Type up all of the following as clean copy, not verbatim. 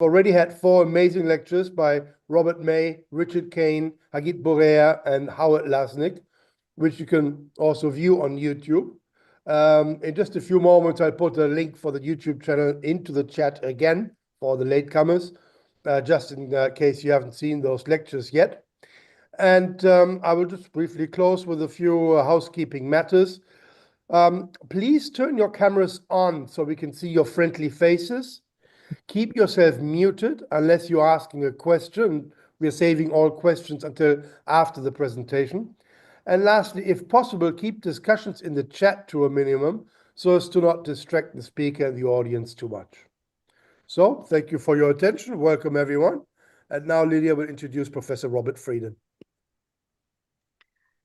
already had 4 amazing lectures by Robert May, Richard Kane, Hagit Borea, and Howard Lasnik, which you can also view on YouTube. In just a few moments, I'll put a link for the YouTube channel into the chat again for the latecomers, just in case you haven't seen those lectures yet. And I will just briefly close with a few housekeeping matters. Please turn your cameras on so we can see your friendly faces. Keep yourself muted unless you're asking a question. We're saving all questions until after the presentation. And lastly, if possible, keep discussions in the chat to a minimum so as to not distract the speaker and the audience too much. So thank you for your attention. Welcome, everyone. And now Lydia will introduce Professor Robert Freidin.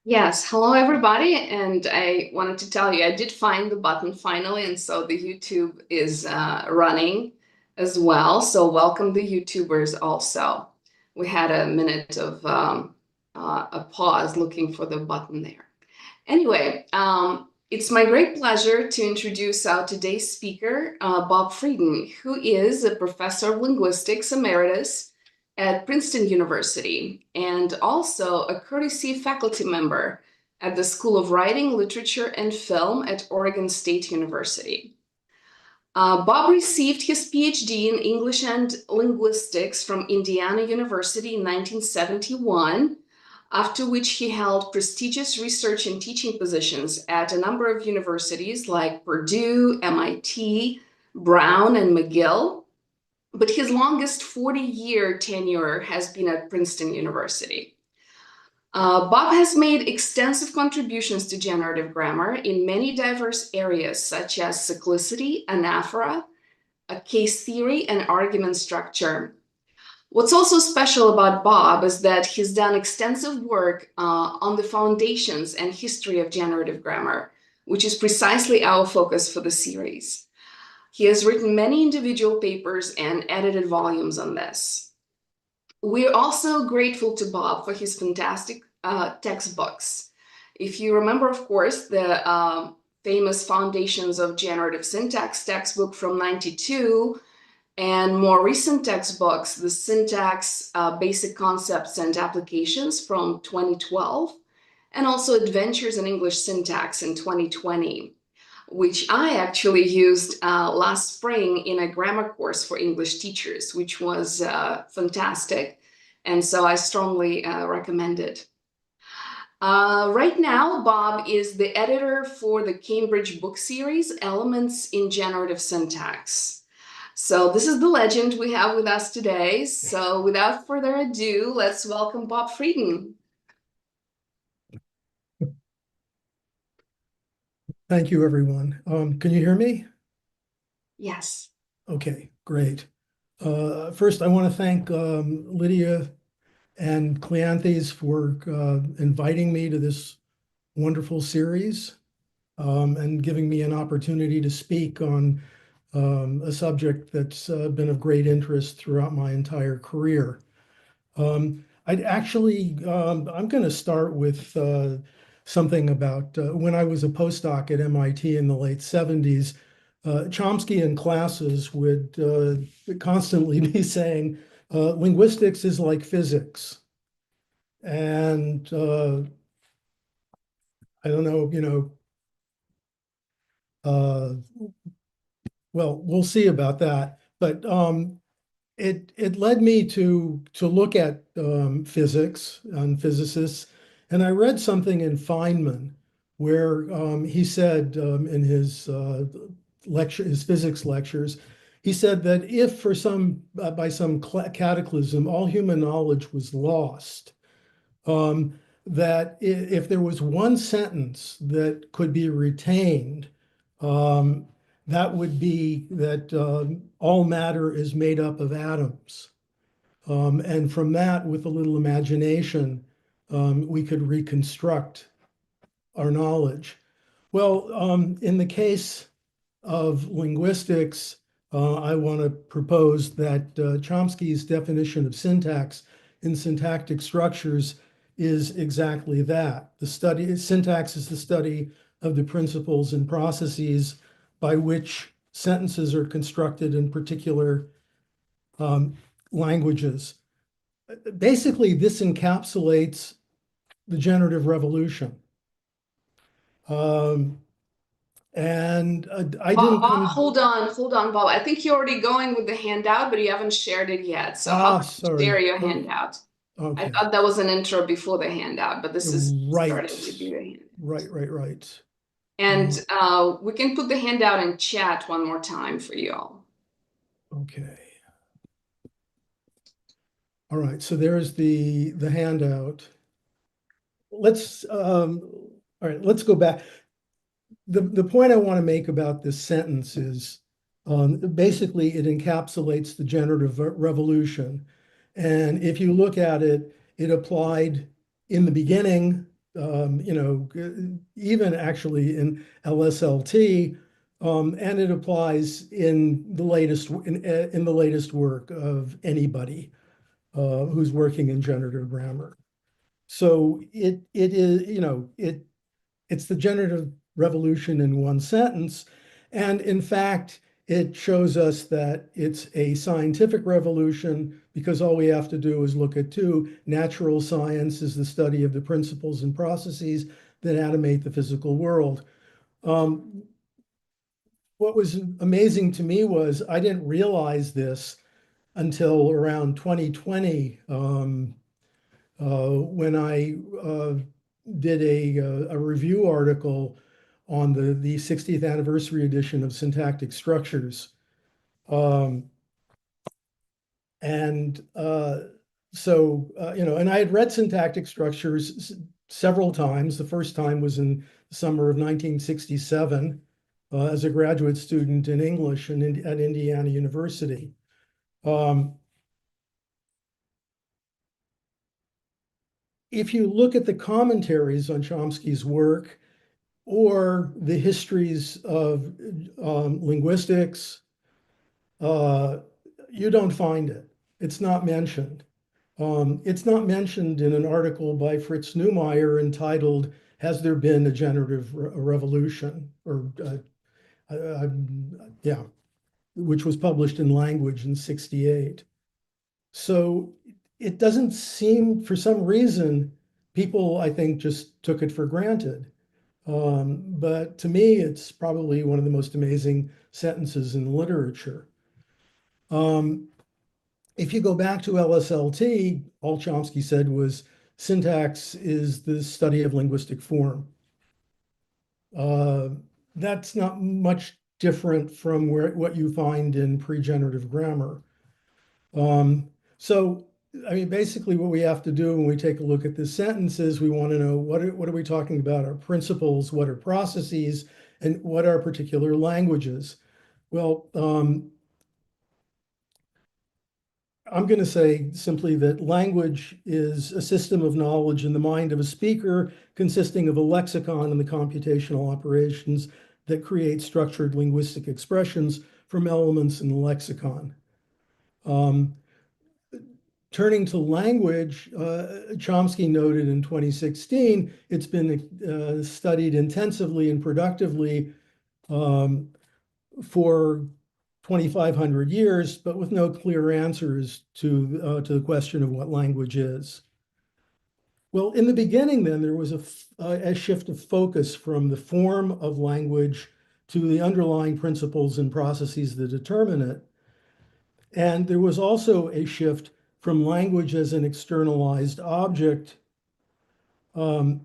Yes, hello everybody, and I wanted to tell you I did find the button finally, and so the YouTube is running as well. So welcome the YouTubers also. We had a minute of a pause looking for the button there. Anyway, it's my great pleasure to introduce our today's speaker, Bob Freidin, who is a professor of linguistics emeritus at Princeton University, and also a courtesy faculty member at the School of Writing, Literature, and Film at Oregon State University. Bob received his PhD in English and Linguistics from Indiana University in 1971, after which he held prestigious research and teaching positions at a number of universities like Purdue, MIT, Brown, and McGill. But his longest 40-year tenure has been at Princeton University. Bob has made extensive contributions to generative grammar in many diverse areas, such as cyclicity, anaphora, case theory, and argument structure. What's also special about Bob is that he's done extensive work on the foundations and history of generative grammar, which is precisely our focus for the series. He has written many individual papers and edited volumes on this. We're also grateful to Bob for his fantastic textbooks. If you remember, of course, the famous Foundations of Generative Syntax textbook from '92, and more recent textbooks, the Syntax Basic Concepts and Applications from 2012, and also Adventures in English Syntax in 2020. Which I actually used last spring in a grammar course for English teachers, which was fantastic. And so I strongly recommend it. Right now, Bob is the editor for the Cambridge book series, Elements in Generative Syntax. So this is the legend we have with us today. So without further ado, let's welcome Bob Freidin. Thank you, everyone. Can you hear me? Yes. Okay, great. First, I want to thank Lydia and Cleanthes for inviting me to this wonderful series and giving me an opportunity to speak on a subject that's been of great interest throughout my entire career. I'm going to start with something about when I was a postdoc at MIT in the late 70s. Chomsky in classes would constantly be saying, linguistics is like physics. And I don't know, well, we'll see about that. But it led me to look at physics and physicists. And I read something in Feynman where he said in his physics lectures, he said that if by some cataclysm, all human knowledge was lost, that if there was one sentence that could be retained, that would be that all matter is made up of atoms. And from that, with a little imagination, we could reconstruct our knowledge. Well, in the case of linguistics, I want to propose that Chomsky's definition of syntax in syntactic structures is exactly that. Syntax is the study of the principles and processes by which sentences are constructed in particular languages. Basically, this encapsulates the generative revolution. And I didn't come. Hold on, Bob. I think you're already going with the handout, but you haven't shared it yet. So how can you Sorry. share your handout? Okay. I thought that was an intro before the handout, but this is right. starting to be the handout. Right. And we can put the handout in chat one more time for you all. Okay. All right, so there's the handout. Let's all right, let's go back. The point I want to make about this sentence is basically it encapsulates the generative revolution. And if you look at it, it applied in the beginning, even actually in LSLT, and it applies in the latest work of anybody who's working in generative grammar. So it is, it's the generative revolution in one sentence. And in fact, it shows us that it's a scientific revolution because all we have to do is look at two. Natural science is the study of the principles and processes that animate the physical world. What was amazing to me was I didn't realize this until around 2020, when I did a review article on the 60th anniversary edition of Syntactic Structures. And I had read Syntactic Structures several times. The first time was in the summer of 1967 as a graduate student in English at Indiana University. If you look at the commentaries on Chomsky's work or the histories of linguistics, you don't find it. It's not mentioned. It's not mentioned in an article by Fritz Neumeyer entitled, "Has There Been a Generative Revolution?" Which was published in Language in '68. So it doesn't seem, for some reason, people, I think, just took it for granted. But to me, it's probably one of the most amazing sentences in literature. If you go back to LSLT, all Chomsky said was syntax is the study of linguistic form. That's not much different from what you find in pre-generative grammar. So, I mean, basically what we have to do when we take a look at this sentence is we want to know what are we talking about? Our principles, what are processes, and what are particular languages? Well, I'm going to say simply that language is a system of knowledge in the mind of a speaker consisting of a lexicon and the computational operations that create structured linguistic expressions from elements in the lexicon. Turning to language, Chomsky noted in 2016, it's been studied intensively and productively for 2,500 years, but with no clear answers to the question of what language is. Well, in the beginning, then, there was a shift of focus from the form of language to the underlying principles and processes that determine it. And there was also a shift from language as an externalized object, the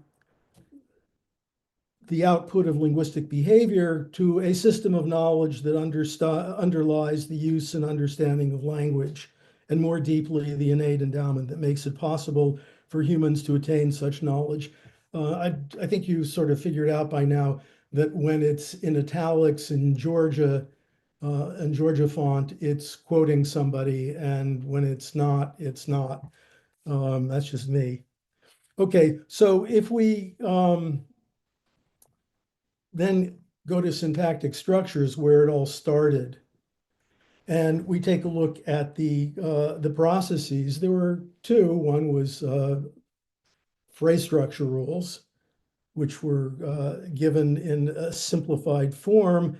output of linguistic behavior, to a system of knowledge that underlies the use and understanding of language, and more deeply, the innate endowment that makes it possible for humans to attain such knowledge. I think you sort of figured out by now that when it's in italics in Georgia font, it's quoting somebody, and when it's not, it's not. That's just me. Okay, so if we then go to syntactic structures where it all started, and we take a look at the processes. There were two. One was phrase structure rules, which were given in a simplified form.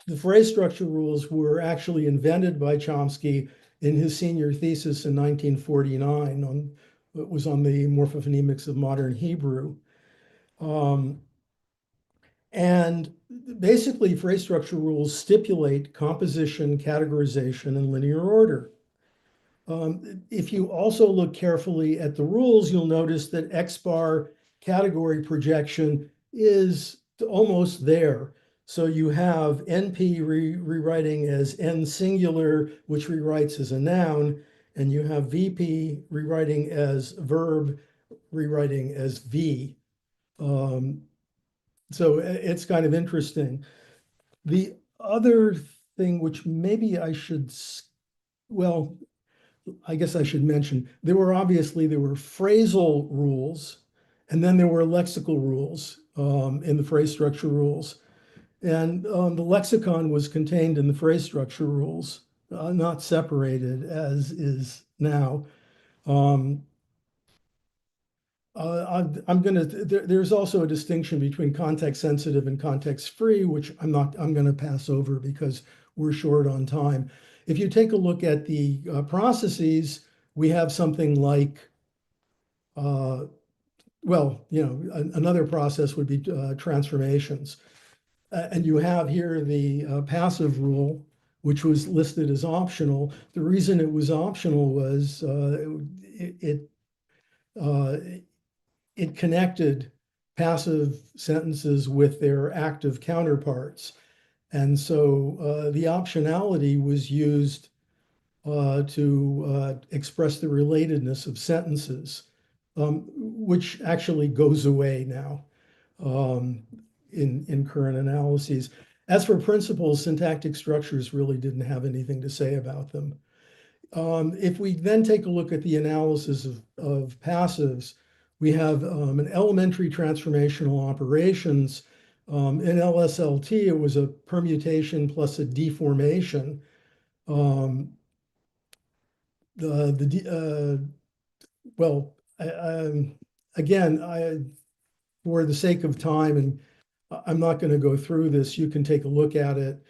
the phrase structure rules were actually invented by Chomsky in his senior thesis in 1949 it was on the morphophonemics of modern Hebrew. And basically, phrase structure rules stipulate composition, categorization, and linear order. If you also look carefully at the rules, you'll notice that X bar category projection is almost there. So you have NP rewriting as N singular, which rewrites as a noun, and you have VP rewriting as verb, rewriting as V. So it's kind of interesting. The other thing, which maybe I should, well, I guess I should mention, there were phrasal rules, and then there were lexical rules in the phrase structure rules. And the lexicon was contained in the phrase structure rules, not separated as is now. There's also a distinction between context sensitive and context free, which I'm going to pass over because we're short on time. If you take a look at the processes, we have something like, another process would be transformations. And you have here the passive rule, which was listed as optional. The reason it was optional was it connected passive sentences with their active counterparts. And so the optionality was used to express the relatedness of sentences, which actually goes away now in current analyses. As for principles, syntactic structures really didn't have anything to say about them. If we then take a look at the analysis of passives, we have an elementary transformational operations. In LSLT, it was a permutation plus a deformation. Again, for the sake of time, and I'm not going to go through this, you can take a look at it.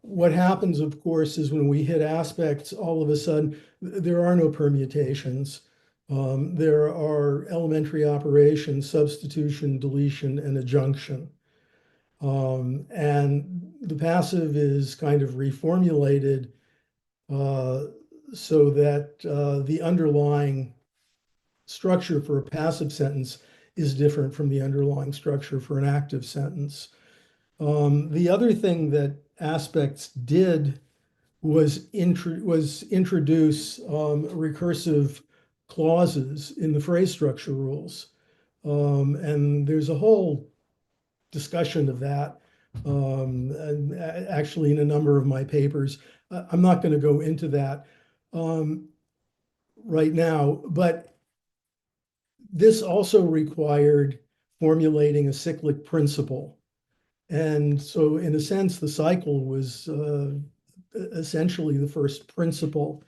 What happens, of course, is when we hit aspects, all of a sudden, there are no permutations. There are elementary operations, substitution, deletion, and adjunction. And the passive is kind of reformulated so that the underlying structure for a passive sentence is different from the underlying structure for an active sentence. The other thing that aspects did was introduce recursive clauses in the phrase structure rules. And there's a whole discussion of that, and actually in a number of my papers. I'm not going to go into that right now, but this also required formulating a cyclic principle. And so in a sense, the cycle was essentially the first principle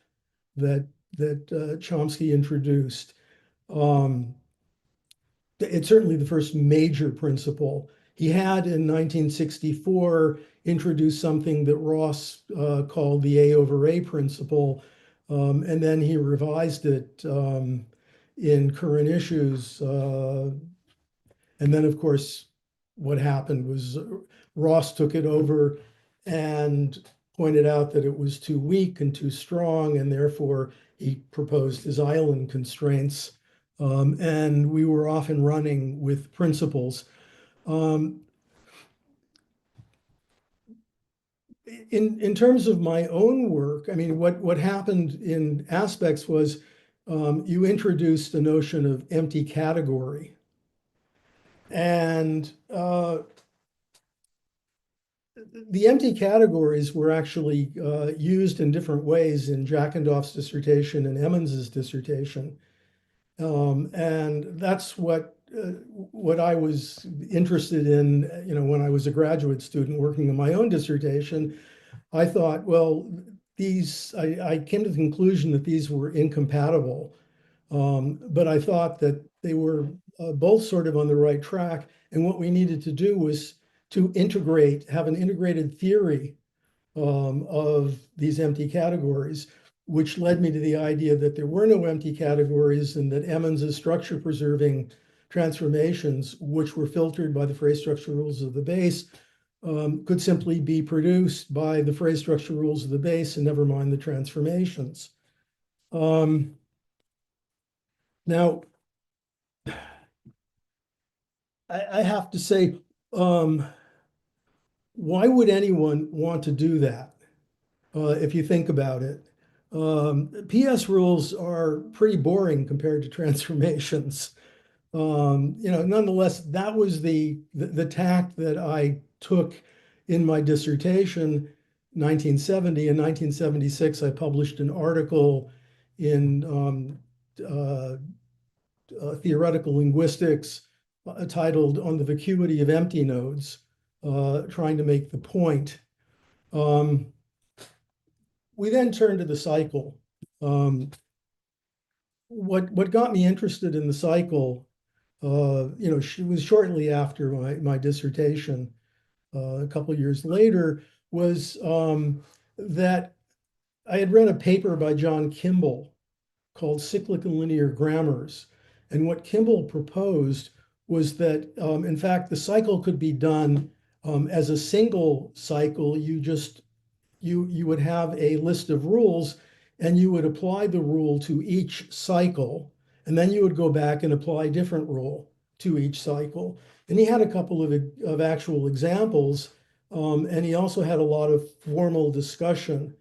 that Chomsky introduced. It's certainly the first major principle. He had in 1964 introduced something that Ross called the A over A principle, and then he revised it in current issues. And then, of course, what happened was Ross took it over and pointed out that it was too weak and too strong, and therefore he proposed his island constraints. And we were off and running with principles. In terms of my own work, I mean, what happened in aspects was you introduced the notion of empty category. And the empty categories were actually used in different ways in Jackendorf's dissertation and Emmons's dissertation. And that's what I was interested in, when I was a graduate student working on my own dissertation. I thought, well, I came to the conclusion that these were incompatible, but I thought that they were both sort of on the right track. And what we needed to do was to have an integrated theory of these empty categories, which led me to the idea that there were no empty categories and that Emmons's structure-preserving transformations, which were filtered by the phrase structure rules of the base, could simply be produced by the phrase structure rules of the base and never mind the transformations. Now, I have to say, why would anyone want to do that? If you think about it, PS rules are pretty boring compared to transformations. Nonetheless, that was the tack that I took in my dissertation, 1970. In 1976, I published an article in Theoretical Linguistics titled "On the Vacuity of Empty Nodes," trying to make the point. We then turned to the cycle. What got me interested in the cycle, it was shortly after my dissertation, a couple of years later, was that I had read a paper by John Kimball called Cyclic and Linear Grammars. And what Kimball proposed was that, in fact, the cycle could be done as a single cycle. You would have a list of rules and you would apply the rule to each cycle, and then you would go back and apply a different rule to each cycle. And he had a couple of actual examples, and he also had a lot of formal discussion.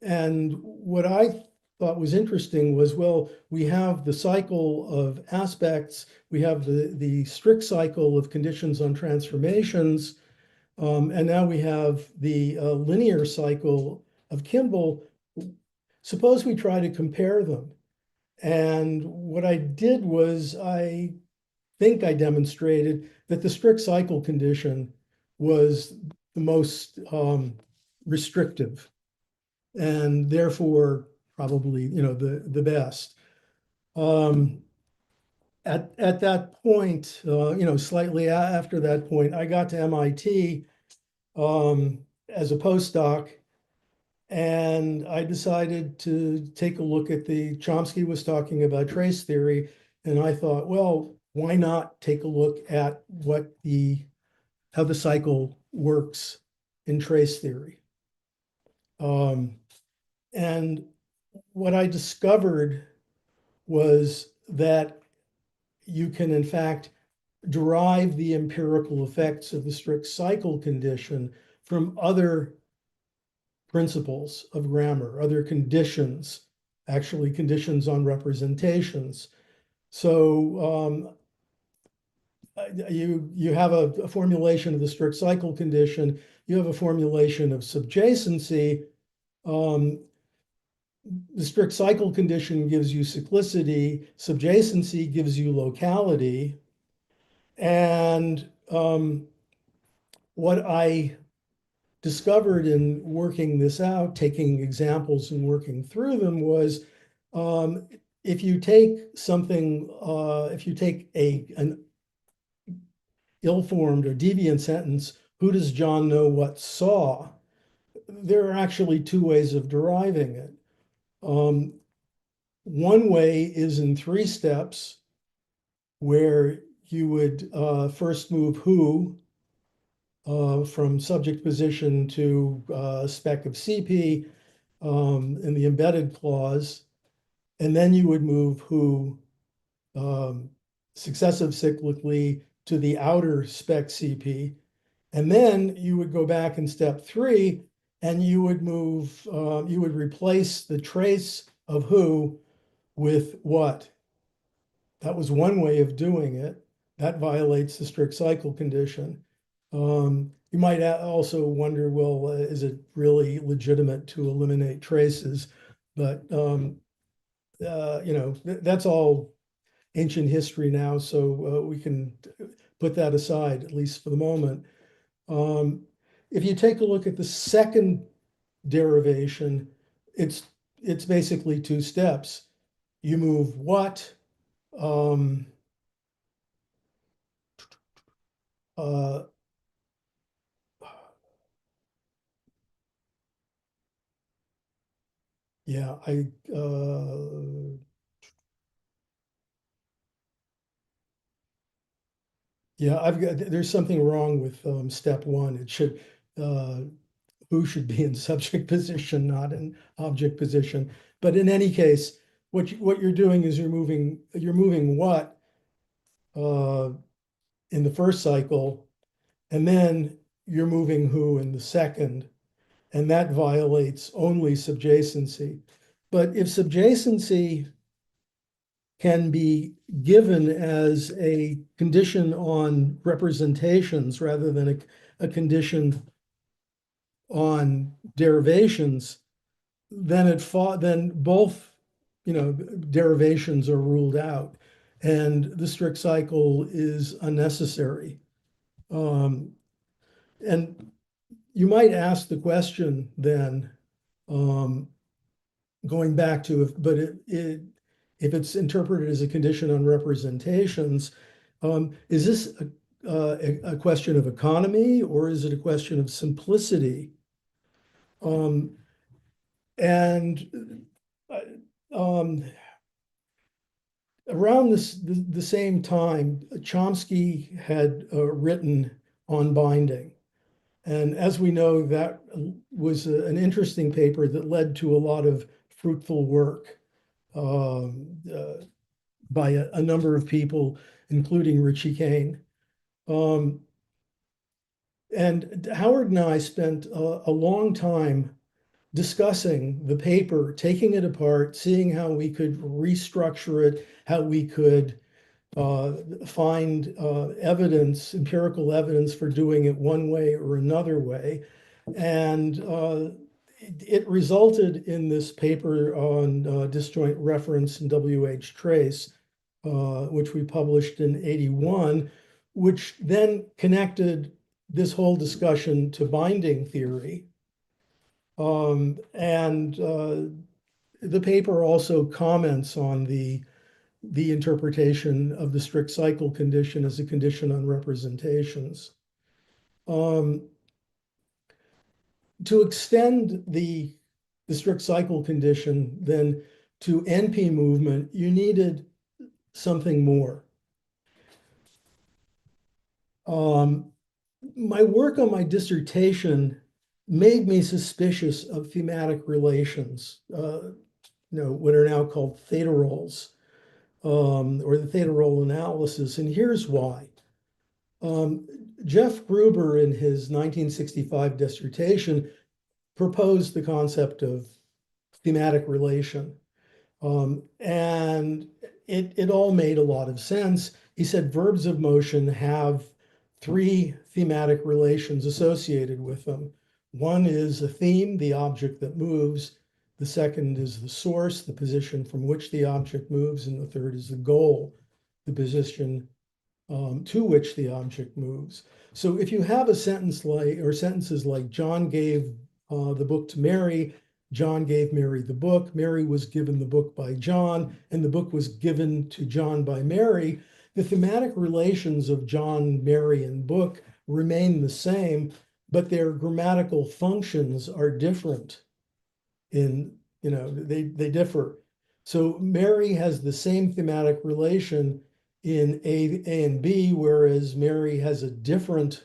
And what I thought was interesting was, well, we have the cycle of aspects, we have the strict cycle of conditions on transformations, and now we have the linear cycle of Kimball. Suppose we try to compare them. And what I did was, I think I demonstrated that the strict cycle condition was the most restrictive, and therefore probably the best. At that point, slightly after that point, I got to MIT as a postdoc, and I decided to take a look at Chomsky was talking about trace theory, and I thought, well, why not take a look at how the cycle works in trace theory? And what I discovered was that you can, in fact, derive the empirical effects of the strict cycle condition from other principles of grammar, other conditions, actually conditions on representations. So you have a formulation of the strict cycle condition, you have a formulation of subjacency. The strict cycle condition gives you cyclicity, subjacency gives you locality. And what I discovered in working this out, taking examples and working through them, was if you take an ill-formed or deviant sentence, who does John know what saw? There are actually two ways of deriving it. One way is in 3 steps, where you would first move who from subject position to spec of CP in the embedded clause, and then you would move who successive cyclically to the outer spec CP, and then you would go back in step 3 and you would replace the trace of who with what. That was one way of doing it. That violates the strict cycle condition. You might also wonder, well, is it really legitimate to eliminate traces? But that's all ancient history now, so we can put that aside, at least for the moment. If you take a look at the second derivation, it's basically 2 steps. You move what, Yeah, yeah, there's something wrong with step one. It should who should be in subject position, not in object position. But in any case, what you're doing is you're moving what in the first cycle, and then you're moving who in the second, and that violates only subjacency. But if subjacency can be given as a condition on representations rather than a condition on derivations, then both, derivations are ruled out, and the strict cycle is unnecessary. And you might ask the question then, going back to if it's interpreted as a condition on representations, is this a question of economy, or is it a question of simplicity? And around the same time, Chomsky had written on binding. And as we know, that was an interesting paper that led to a lot of fruitful work by a number of people, including Richie Kane. And Howard and I spent a long time discussing the paper, taking it apart, seeing how we could restructure it, how we could find empirical evidence for doing it one way or another way. And it resulted in this paper on disjoint reference and WH trace, which we published in '81, which then connected this whole discussion to binding theory. And the paper also comments on the interpretation of the strict cycle condition as a condition on representations. To extend the strict cycle condition then to NP movement, you needed something more. My work on my dissertation made me suspicious of thematic relations, what are now called theta roles, or the theta role analysis, and here's why. Jeff Gruber, in his 1965 dissertation, proposed the concept of thematic relation, and it all made a lot of sense. He said verbs of motion have three thematic relations associated with them. One is a theme, the object that moves. The second is the source, the position from which the object moves. And the third is the goal, the position to which the object moves. So if you have a sentence like, or sentences like, John gave the book to Mary, John gave Mary the book, Mary was given the book by John, and the book was given to John by Mary, the thematic relations of John, Mary, and book remain the same, but their grammatical functions are different. They differ. So Mary has the same thematic relation in A and B, whereas Mary has a different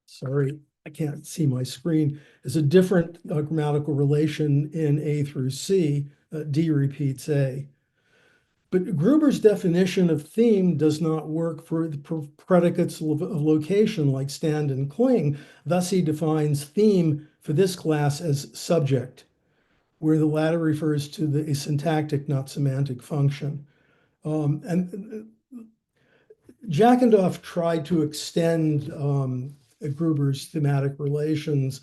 sorry, I can't see my screen. There's a different grammatical relation in A through C. D repeats A. But Gruber's definition of theme does not work for the predicates of location like stand and cling. Thus, he defines theme for this class as subject, where the latter refers to the syntactic, not semantic function. And Jackendorf tried to extend Gruber's thematic relations.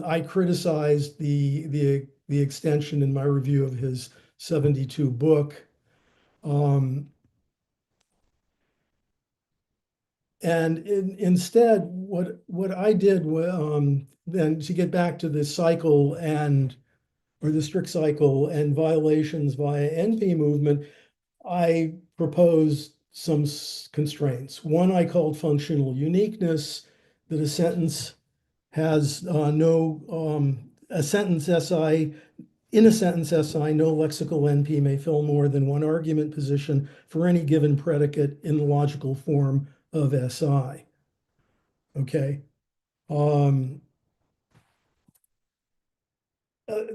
I criticized the extension in my review of his '72 book. And instead, what I did then, to get back to the cycle or the strict cycle and violations via NP movement, I proposed some constraints. One I called functional uniqueness, that a sentence has a sentence SI. In a sentence SI, no lexical NP may fill more than one argument position for any given predicate in the logical form of SI. Okay. I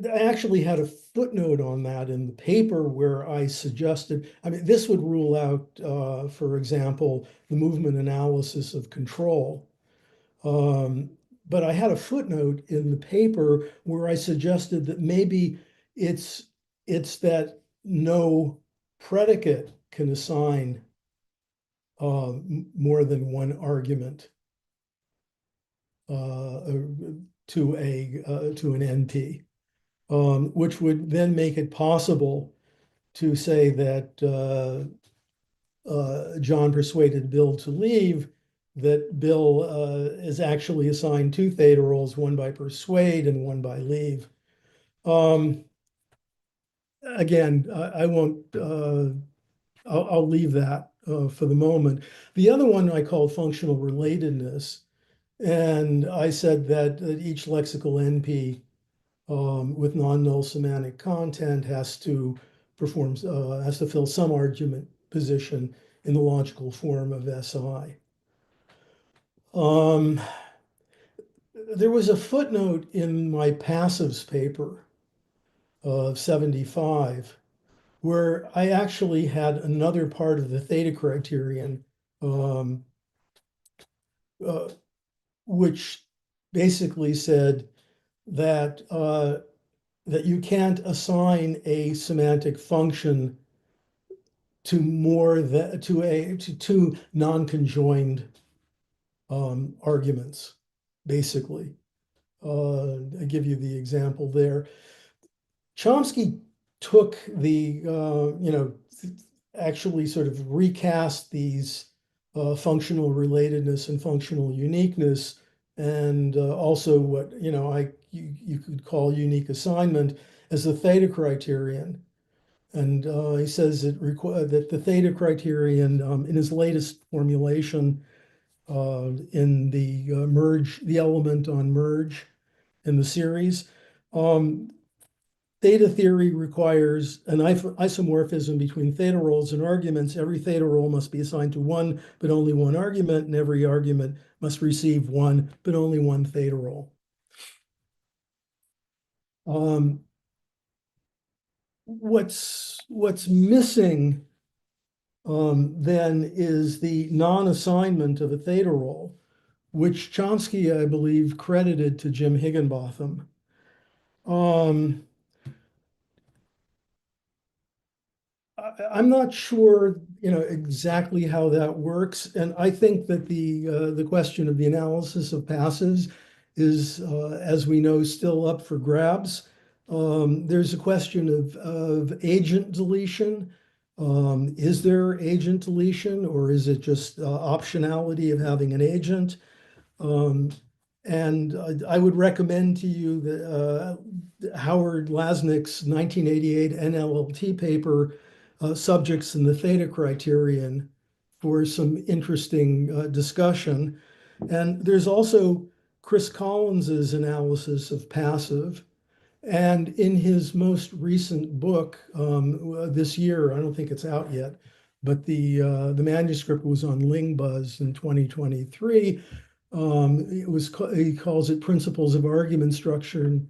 actually had a footnote on that in the paper where I suggested, I mean, this would rule out, for example, the movement analysis of control. But I had a footnote in the paper where I suggested that maybe it's that no predicate can assign more than one argument to an NP, which would then make it possible to say that John persuaded Bill to leave, that Bill is actually assigned two theta roles, one by persuade and one by leave. Again, I won't, I'll leave that for the moment. The other one I called functional relatedness. And I said that each lexical NP with non-null semantic content has to fill some argument position in the logical form of SI. There was a footnote in my passives paper of 75 where I actually had another part of the theta criterion, which basically said that that you can't assign a semantic function to two non-conjoined arguments, basically. I give you the example there. Chomsky took actually sort of recast these functional relatedness and functional uniqueness, and also what you could call unique assignment as the theta criterion. And he says that the theta criterion in his latest formulation in the element on merge in the series, theta theory requires an isomorphism between theta roles and arguments. Every theta role must be assigned to one, but only one argument, and every argument must receive one, but only one theta role. What's missing then is the non-assignment of a theta role, which Chomsky, I believe, credited to Jim Higginbotham. I'm not sure, exactly how that works, and I think that the question of the analysis of passives is, as we know, still up for grabs. There's a question of agent deletion. Is there agent deletion, or is it just optionality of having an agent? And I would recommend to you that Howard Lasnik's 1988 NLLT paper, Subjects in the Theta Criterion, for some interesting discussion. And there's also Chris Collins's analysis of passive. And in his most recent book this year, I don't think it's out yet, but the manuscript was on LingBuzz in 2023. He calls it Principles of Argument Structure,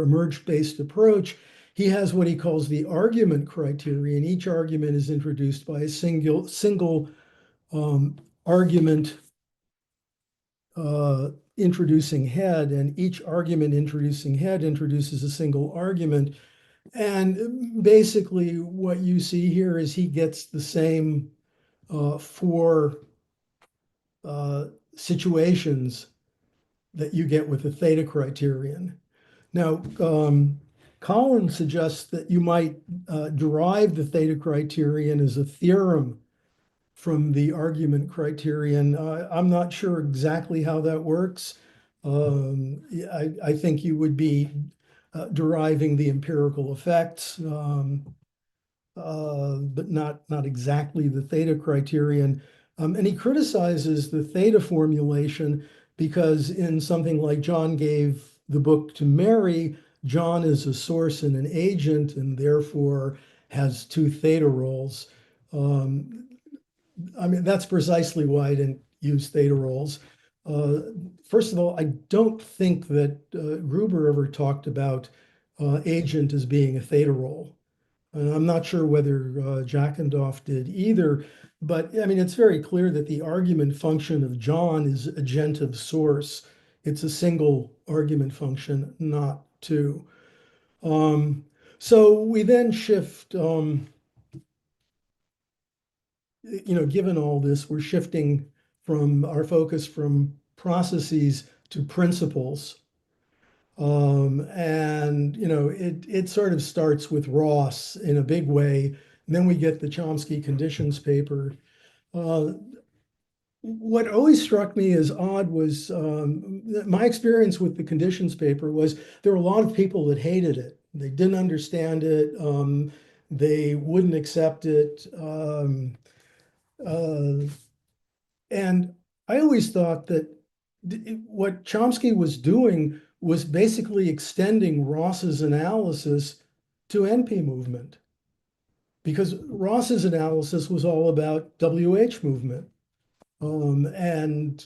a Merge-Based Approach. He has what he calls the argument criterion. Each argument is introduced by a single argument introducing head, and each argument introducing head introduces a single argument. And basically what you see here is he gets the same four situations that you get with the theta criterion. Now, Collins suggests that you might derive the theta criterion as a theorem from the argument criterion. I'm not sure exactly how that works. I think you would be deriving the empirical effects, but not exactly the theta criterion. And he criticizes the theta formulation because in something like John gave the book to Mary, John is a source and an agent, and therefore has two theta roles. I mean, that's precisely why I didn't use theta roles. First of all, I don't think that Gruber ever talked about agent as being a theta role. And I'm not sure whether Jackendorf did either, but I mean, it's very clear that the argument function of John is agentive source. It's a single argument function, not two. So we then shift, given all this, we're shifting from our focus from processes to principles. And it sort of starts with Ross in a big way. And then we get the Chomsky conditions paper. What always struck me as odd was my experience with the conditions paper was there were a lot of people that hated it. They didn't understand it. They wouldn't accept it. And I always thought that what Chomsky was doing was basically extending Ross's analysis to NP movement, because Ross's analysis was all about WH movement. And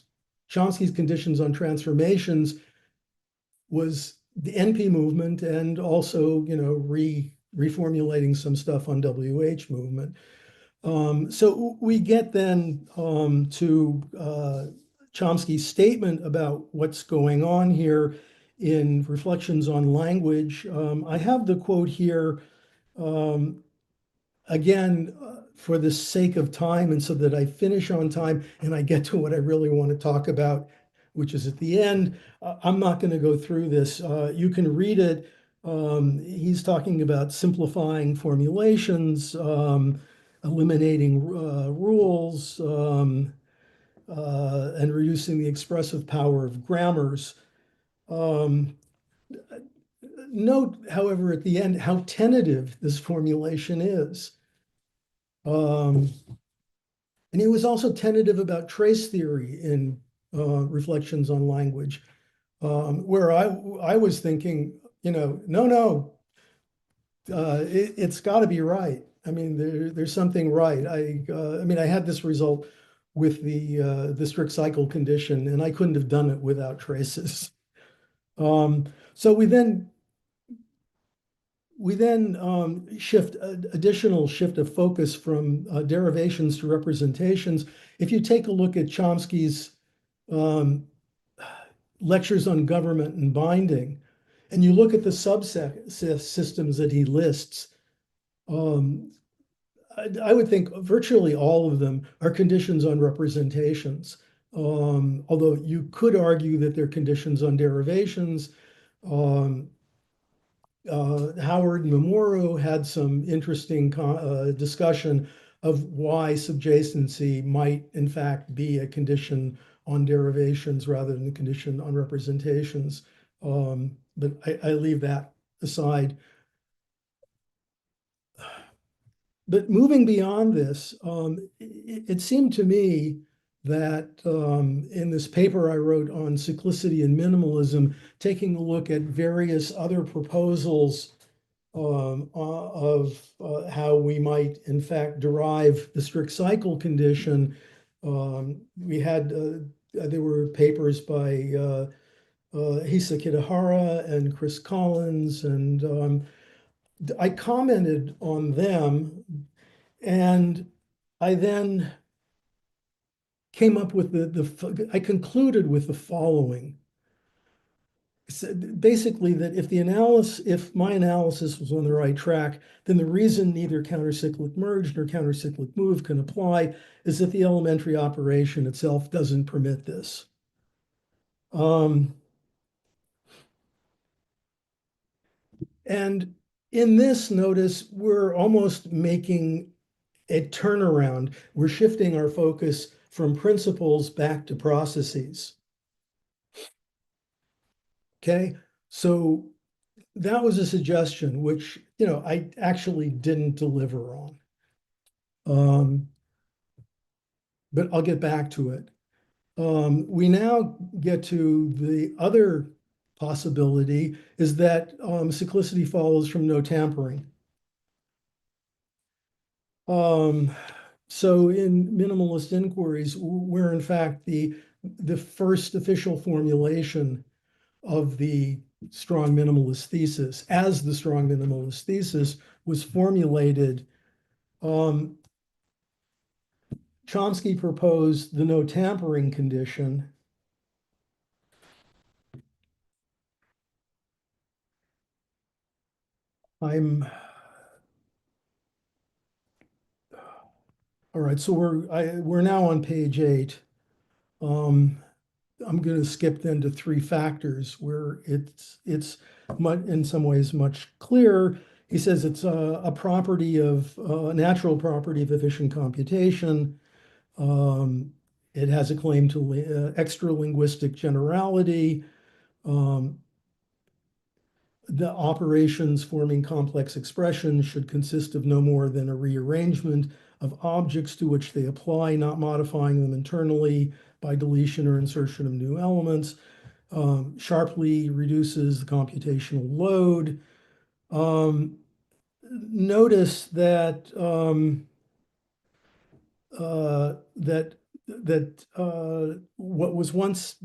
Chomsky's conditions on transformations was the NP movement and also, reformulating some stuff on WH movement. So we get then to Chomsky's statement about what's going on here in Reflections on Language. I have the quote here again for the sake of time and so that I finish on time and I get to what I really want to talk about, which is at the end. I'm not going to go through this. You can read it. He's talking about simplifying formulations, eliminating rules, and reducing the expressive power of grammars. Note, however, at the end, how tentative this formulation is. And he was also tentative about trace theory in Reflections on Language, where I was thinking, no, it's got to be right. I mean, there's something right. I mean, I had this result with the strict cycle condition, and I couldn't have done it without traces. So we then shift additional shift of focus from derivations to representations. If you take a look at Chomsky's lectures on government and binding, and you look at the subsystems that he lists, I would think virtually all of them are conditions on representations. Although you could argue that they're conditions on derivations. Howard and Mamoru had some interesting discussion of why subjacency might in fact be a condition on derivations rather than a condition on representations. But I leave that aside. But moving beyond this, it seemed to me that in this paper I wrote on cyclicity and minimalism, taking a look at various other proposals of how we might in fact derive the strict cycle condition, we had there were papers by Hisa Kitahara and Chris Collins, and I commented on them, and I then came up with I concluded with the following. Basically, that if my analysis was on the right track, then the reason neither countercyclic merge nor countercyclic move can apply is that the elementary operation itself doesn't permit this. And in this, notice, we're almost making a turnaround. We're shifting our focus from principles back to processes. Okay, so that was a suggestion which, I actually didn't deliver on. But I'll get back to it. We now get to the other possibility is that cyclicity follows from no tampering. So in minimalist inquiries, where in fact the first official formulation of the strong minimalist thesis, as the strong minimalist thesis was formulated, Chomsky proposed the no tampering condition. All right, so we're now on page 8. I'm going to skip then to 3 factors where it's in some ways much clearer. He says it's a property of a natural property of efficient computation. It has a claim to extra linguistic generality. The operations forming complex expressions should consist of no more than a rearrangement of objects to which they apply, not modifying them internally by deletion or insertion of new elements. Sharply reduces the computational load. Notice that what was once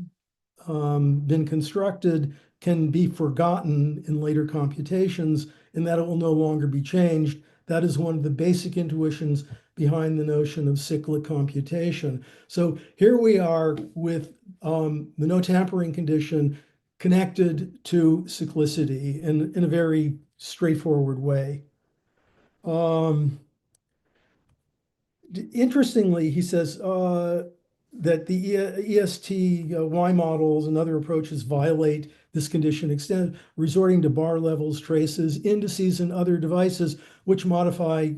been constructed can be forgotten in later computations, and that it will no longer be changed. That is one of the basic intuitions behind the notion of cyclic computation. So here we are with the no tampering condition connected to cyclicity in a very straightforward way. Interestingly, he says that the EST Y models and other approaches violate this condition extent, resorting to bar levels, traces, indices, and other devices which modify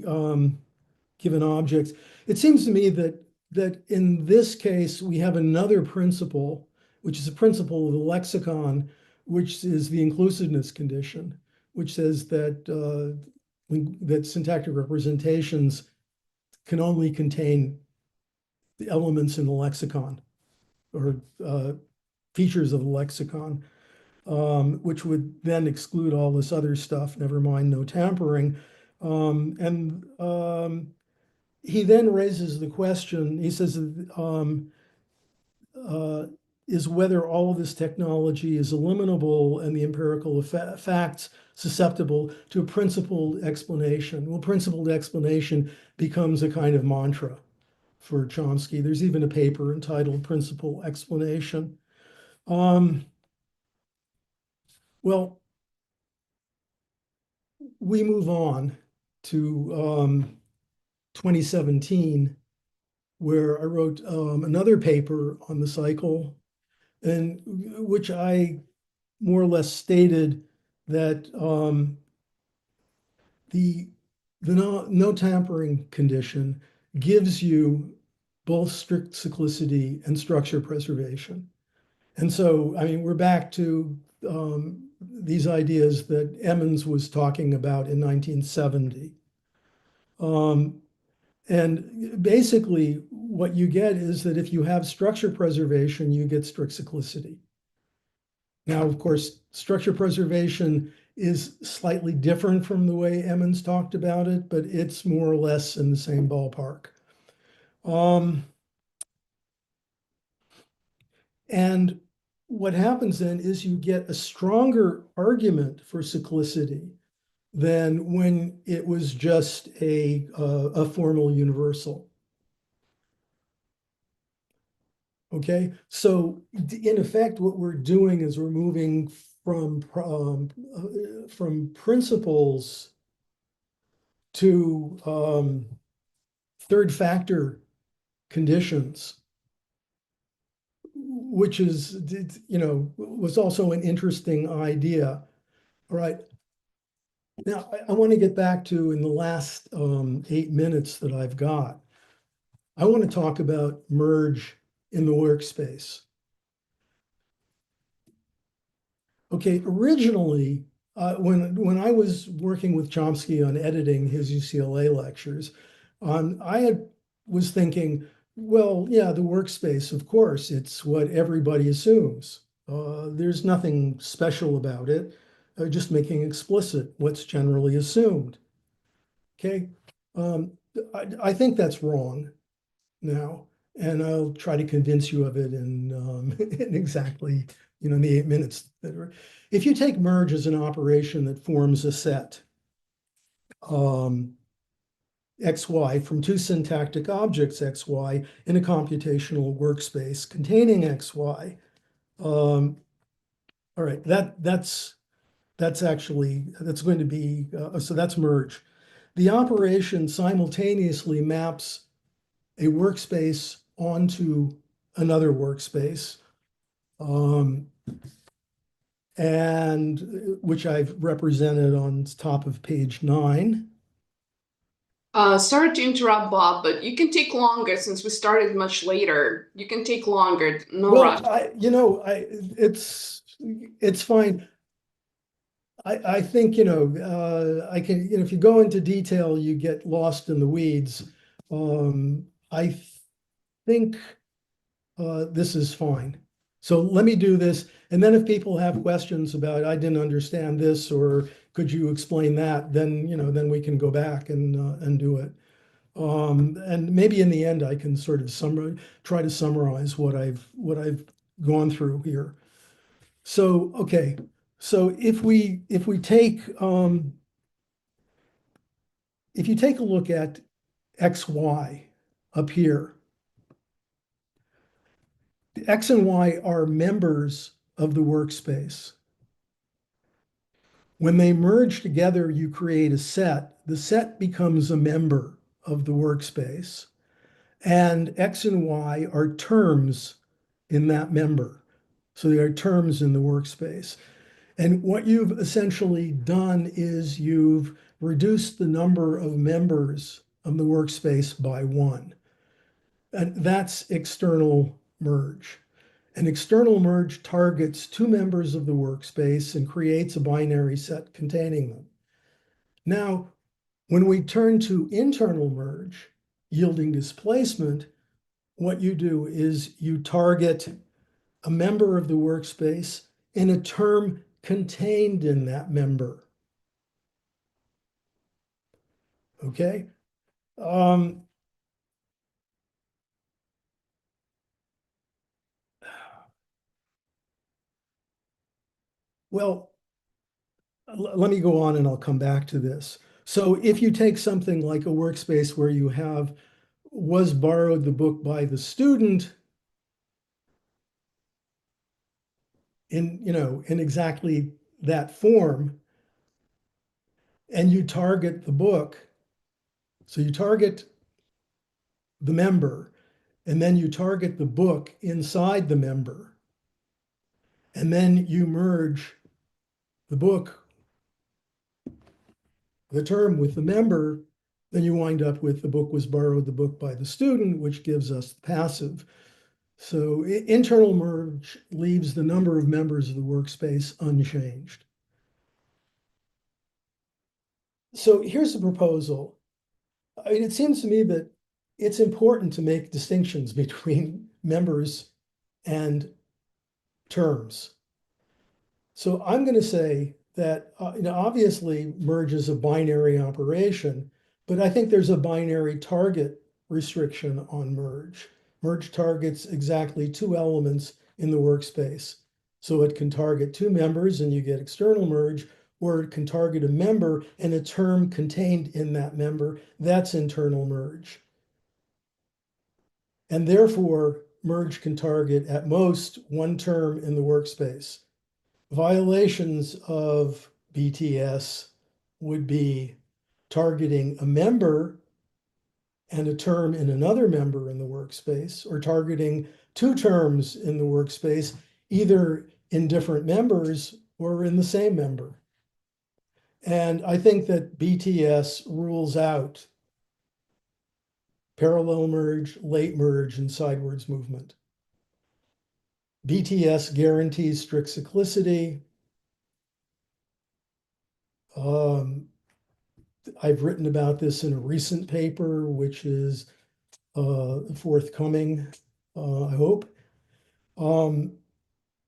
given objects. It seems to me that in this case, we have another principle, which is a principle of the lexicon, which is the inclusiveness condition, which says that that syntactic representations can only contain the elements in the lexicon or features of the lexicon, which would then exclude all this other stuff, never mind no tampering. He then raises the question, he says, is whether all of this technology is eliminable and the empirical facts susceptible to a principled explanation. Well, principled explanation becomes a kind of mantra for Chomsky. There's even a paper entitled Principal Explanation. Well, we move on to 2017, where I wrote another paper on the cycle, in which I more or less stated that the no tampering condition gives you both strict cyclicity and structure preservation. And so, I mean, we're back to these ideas that Emmons was talking about in 1970. And basically, what you get is that if you have structure preservation, you get strict cyclicity. Now, of course, structure preservation is slightly different from the way Emmons talked about it, but it's more or less in the same ballpark. And what happens then is you get a stronger argument for cyclicity than when it was just a formal universal. Okay, so in effect, what we're doing is we're moving from principles to third factor conditions, which is, was also an interesting idea. All right. Now, I want to get back to, in the last 8 minutes that I've got, I want to talk about merge in the workspace. Okay, originally, when I was working with Chomsky on editing his UCLA lectures, was thinking Well, yeah, the workspace, of course, it's what everybody assumes. There's nothing special about it, just making explicit what's generally assumed. Okay, um, I think that's wrong now, and I'll try to convince you of it in exactly, in the 8 minutes that are. If you take merge as an operation that forms a set, XY from two syntactic objects XY in a computational workspace containing XY. All right, that's going to be, so that's merge. The operation simultaneously maps a workspace onto another workspace, and which I've represented on top of page 9. Sorry to interrupt, Bob, but you can take longer since we started much later. You can take longer, no rush. It's fine. I think, I can, if you go into detail, you get lost in the weeds. I think this is fine. So let me do this. And then if people have questions about, I didn't understand this, or could you explain that, then, then we can go back and do it. And maybe in the end, I can sort of try to summarize what I've gone through here. So, okay. So if you take a look at XY up here, the X and Y are members of the workspace. When they merge together, you create a set. The set becomes a member of the workspace. And X and Y are terms in that member. So they are terms in the workspace. And what you've essentially done is you've reduced the number of members of the workspace by 1. And that's external merge. An external merge targets 2 members of the workspace and creates a binary set containing them. Now, when we turn to internal merge, yielding displacement, what you do is you target a member of the workspace and a term contained in that member. Okay? Well, let me go on and I'll come back to this. So if you take something like a workspace where you have was borrowed the book by the student in exactly that form, and you target the book, so you target the member, and then you target the book inside the member, and then you merge the book, the term with the member, then you wind up with the book was borrowed the book by the student, which gives us the passive. So internal merge leaves the number of members of the workspace unchanged. So here's the proposal. I mean, it seems to me that it's important to make distinctions between members and terms. So I'm going to say that, obviously merge is a binary operation, but I think there's a binary target restriction on merge. Merge targets exactly 2 elements in the workspace. So it can target 2 members and you get external merge, or it can target a member and a term contained in that member. That's internal merge. And therefore, merge can target at most 1 term in the workspace. Violations of BTS would be targeting a member and a term in another member in the workspace, or targeting 2 terms in the workspace, either in different members or in the same member. And I think that BTS rules out parallel merge, late merge, and sidewards movement. BTS guarantees strict cyclicity. I've written about this in a recent paper, which is forthcoming, I hope.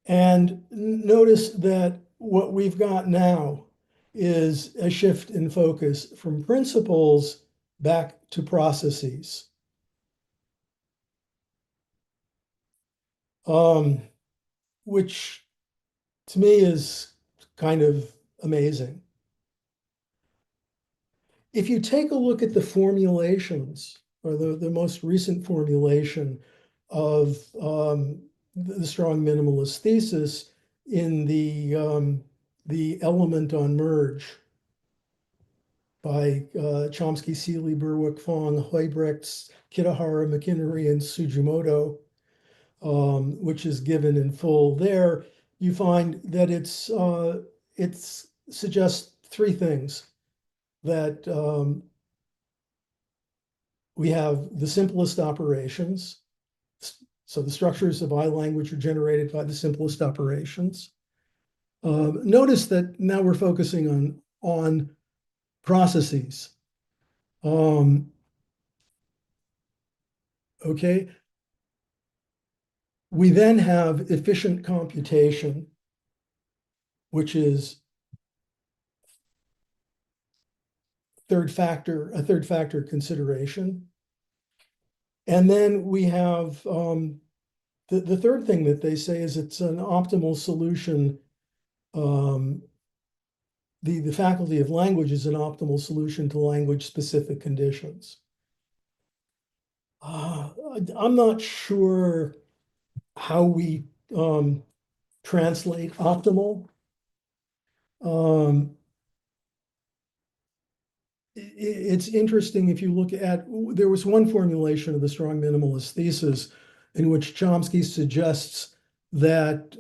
And notice that what we've got now is a shift in focus from principles back to processes. Which to me is kind of amazing. If you take a look at the formulations, or the most recent formulation of the Strong Minimalist Thesis in the Element on Merge by Chomsky, Seeley, Berwick, Fong, Huybrechts, Kitahara, McInnery, and Sujimoto, which is given in full there, you find that it suggests three things. That we have the simplest operations. So the structures of I language are generated by the simplest operations. Notice that now we're focusing on processes. Okay. We then have efficient computation, which is a third factor consideration. And then we have the third thing that they say is it's an optimal solution. The faculty of language is an optimal solution to language-specific conditions. I'm not sure how we translate optimal. It's interesting if you look at, there was one formulation of the Strong Minimalist Thesis in which Chomsky suggests that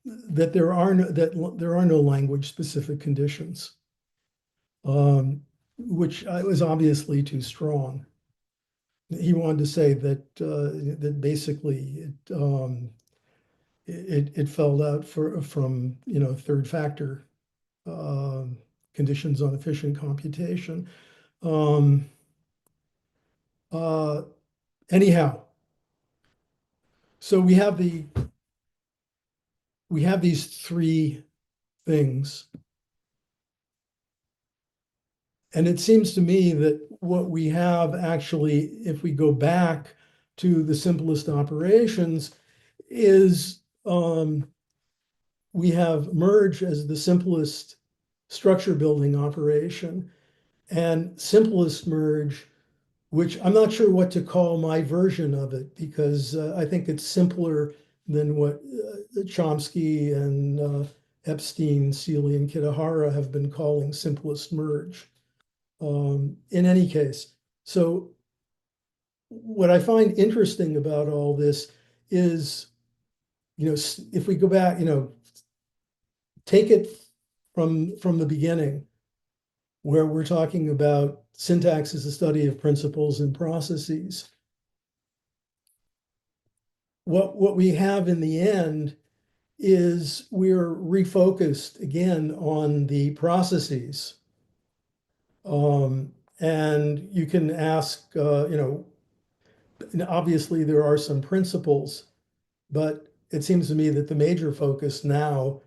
that there are no language-specific conditions, which was obviously too strong. He wanted to say that that basically it fell out from third factor conditions on efficient computation. Anyhow, so we have these three things. And it seems to me that what we have actually, if we go back to the simplest operations, is we have merge as the simplest structure building operation, and simplest merge, which I'm not sure what to call my version of it, because I think it's simpler than what Chomsky and Epstein, Seeley, and Kitahara have been calling simplest merge. In any case, so what I find interesting about all this is, if we go back, take it from the beginning, where we're talking about syntax as a study of principles and processes. What we have in the end is we're refocused again on the processes. And you can ask, obviously there are some principles, but it seems to me that the major focus now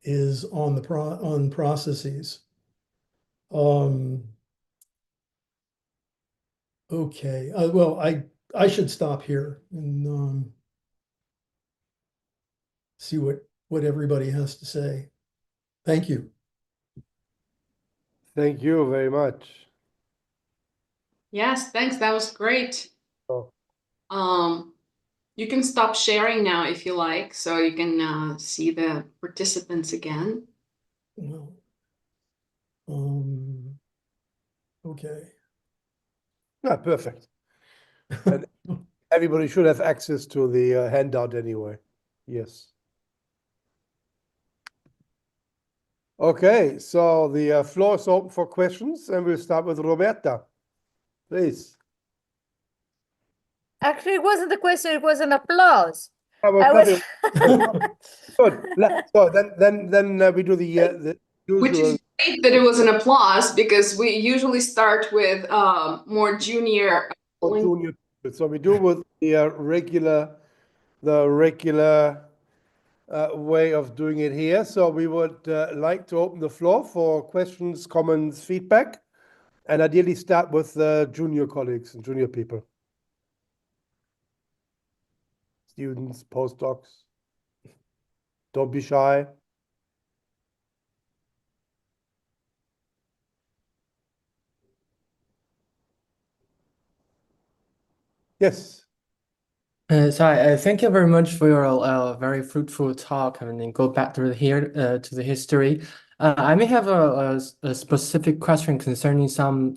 is on on processes. Okay, well, I should stop here and see what everybody has to say. Thank you. Thank you very much. Yes, thanks. That was great. Oh. You can stop sharing now if you like, so you can see the participants again. Well, okay. Yeah, perfect. And everybody should have access to the handout anyway. Yes. Okay, so the floor is open for questions, and we'll start with Roberta. Please. Actually, it wasn't a question, it was an applause. I I was was good. So then we do the Which usual. is great that it was an applause, because we usually start with more junior For junior people. So we do with the regular way of doing it here. So we would like to open the floor for questions, comments, feedback, and ideally start with junior colleagues and junior people. Students, postdocs. Don't be shy. Yes. So I thank you very much for your very fruitful talk, and then go back to the history. I may have a specific question concerning some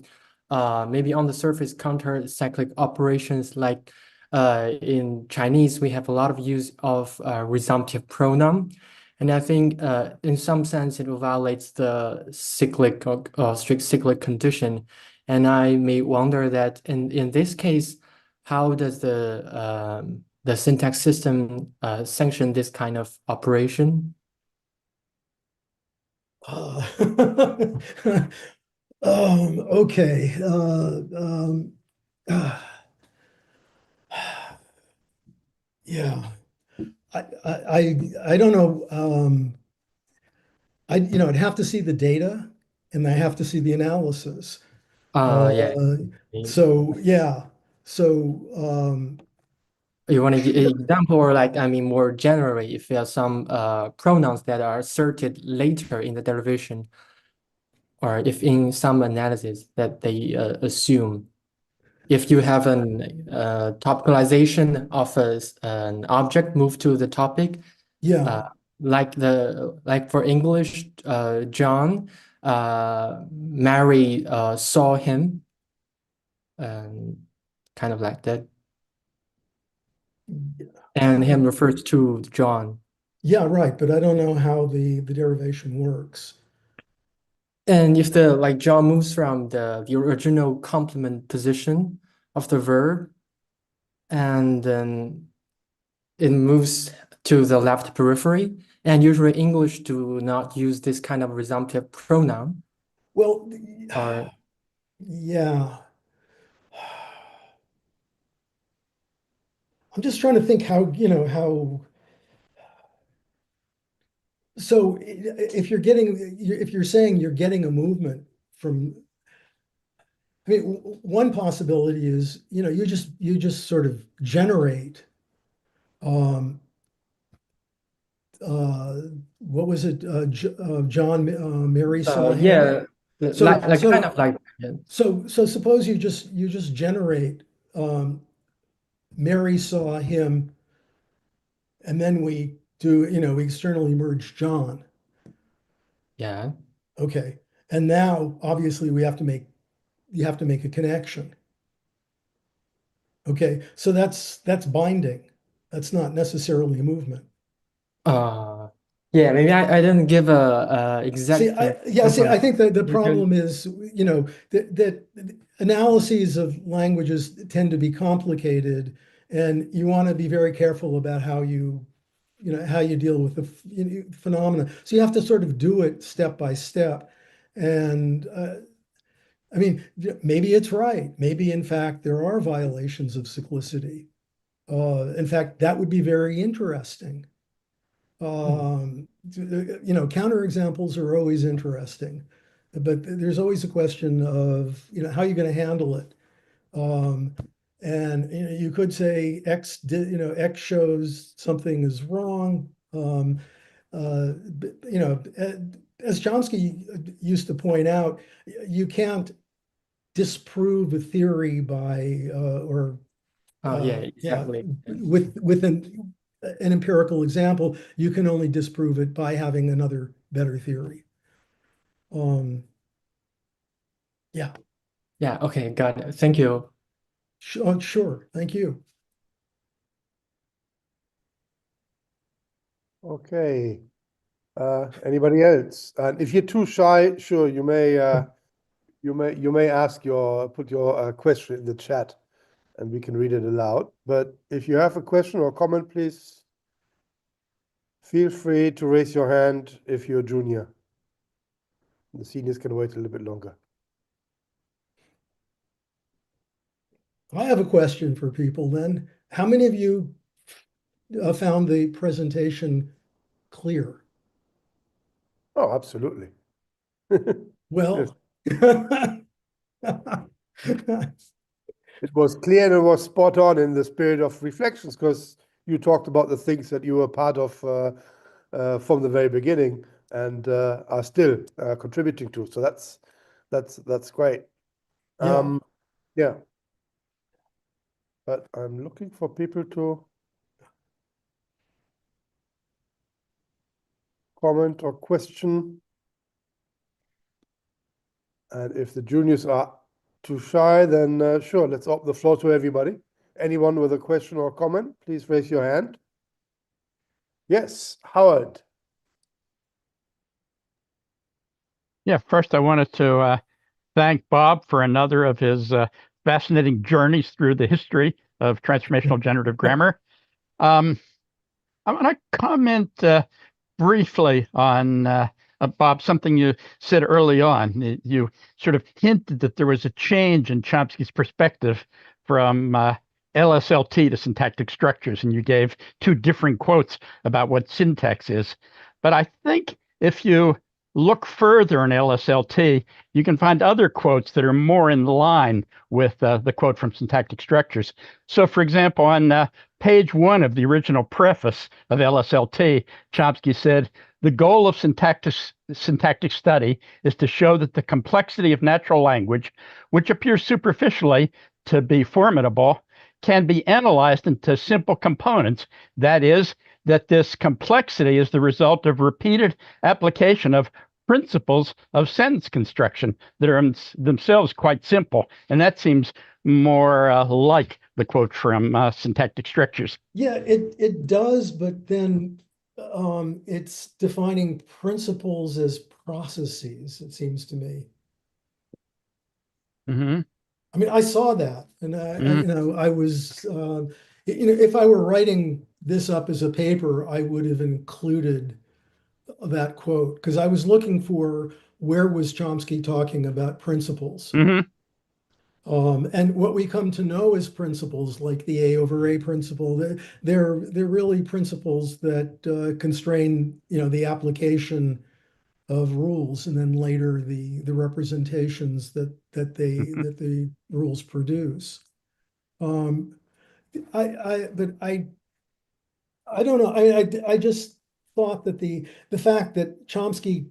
maybe on the surface counter-cyclic operations, like in Chinese we have a lot of use of resumptive pronoun, and I think in some sense it violates the cyclic strict cyclic condition, and I may wonder that in this case, how does the syntax system sanction this kind of operation? Okay. Yeah. I don't know. I'd have to see the data and I have to see the analysis. Yeah. So yeah. So You want to give an example, or like, I mean, more generally, if there are some pronouns that are asserted later in the derivation, or if in some analysis that they assume, if you have an topicalization of an object moved to the topic, yeah. like for English, John, Mary saw him, kind of like that, and him refers to John. Yeah, right. But I don't know how the derivation works. And if the like John moves from the original complement position of the verb, and then it moves to the left periphery, and usually English do not use this kind of resumptive pronoun. Well, Or yeah. I'm just trying to think how. So if you're saying you're getting a movement from, I mean, one possibility is, you just sort of generate, um, uh, what was it? John, Mary saw him. yeah, So, like so, kind of like so suppose you just generate, Mary saw him, and then we we externally merge John. yeah. Okay. And now obviously you have to make a connection. Okay. So that's binding. That's not necessarily a movement. Yeah, maybe I didn't give a exact I think that the You can- problem is, that analyses of languages tend to be complicated, and you want to be very careful about how you deal with the phenomena. So you have to sort of do it step by step. And I mean, maybe it's right. Maybe in fact there are violations of cyclicity. In fact, that would be very interesting. Counterexamples are always interesting, but there's always a question of, how you're going to handle it. And you could say X shows something is wrong. As Chomsky used to point out, you can't disprove a theory by yeah, exactly. with an empirical example. You can only disprove it by having another better theory. Yeah, Yeah, okay, got it. Thank you. sure. Thank you. Okay. Anybody else? And if you're too shy, sure, you may put your question in the chat, and we can read it aloud. But if you have a question or comment, please feel free to raise your hand if you're a junior. The seniors can wait a little bit longer. I have a question for people then. How many of you found the presentation clear? Oh, absolutely. Well, It was clear and it was spot on in the spirit of reflections because you talked about the things that you were part of from the very beginning and are still contributing to. So that's great. yeah. Yeah. But I'm looking for people to comment or question. And if the juniors are too shy, then sure, let's open the floor to everybody. Anyone with a question or comment, please raise your hand. Yes, Howard. Yeah, first I wanted to thank Bob for another of his fascinating journeys through the history of transformational generative grammar. I want to comment briefly on Bob, something you said early on. You sort of hinted that there was a change in Chomsky's perspective from LSLT to syntactic structures, and you gave two different quotes about what syntax is. But I think if you look further in LSLT, you can find other quotes that are more in line with the quote from syntactic structures. So, for example, on page 1 of the original preface of LSLT, Chomsky said, "The goal of syntactic study is to show that the complexity of natural language, which appears superficially to be formidable, can be analyzed into simple components. That is, that this complexity is the result of repeated application of principles of sentence construction that are themselves quite simple." And that seems more like the quote from Syntactic Structures. Yeah, it does, but then it's defining principles as processes, it seems to me. Mm-hmm. I mean, I saw that, and I was, if I were writing this up as a paper, I would have included that quote because I was looking for where was Chomsky talking about principles. Mm-hmm. And what we come to know as principles, like the A over A principle, they're really principles that constrain, the application of rules, and then later the representations that the rules produce. But I don't know. I just thought that the fact that Chomsky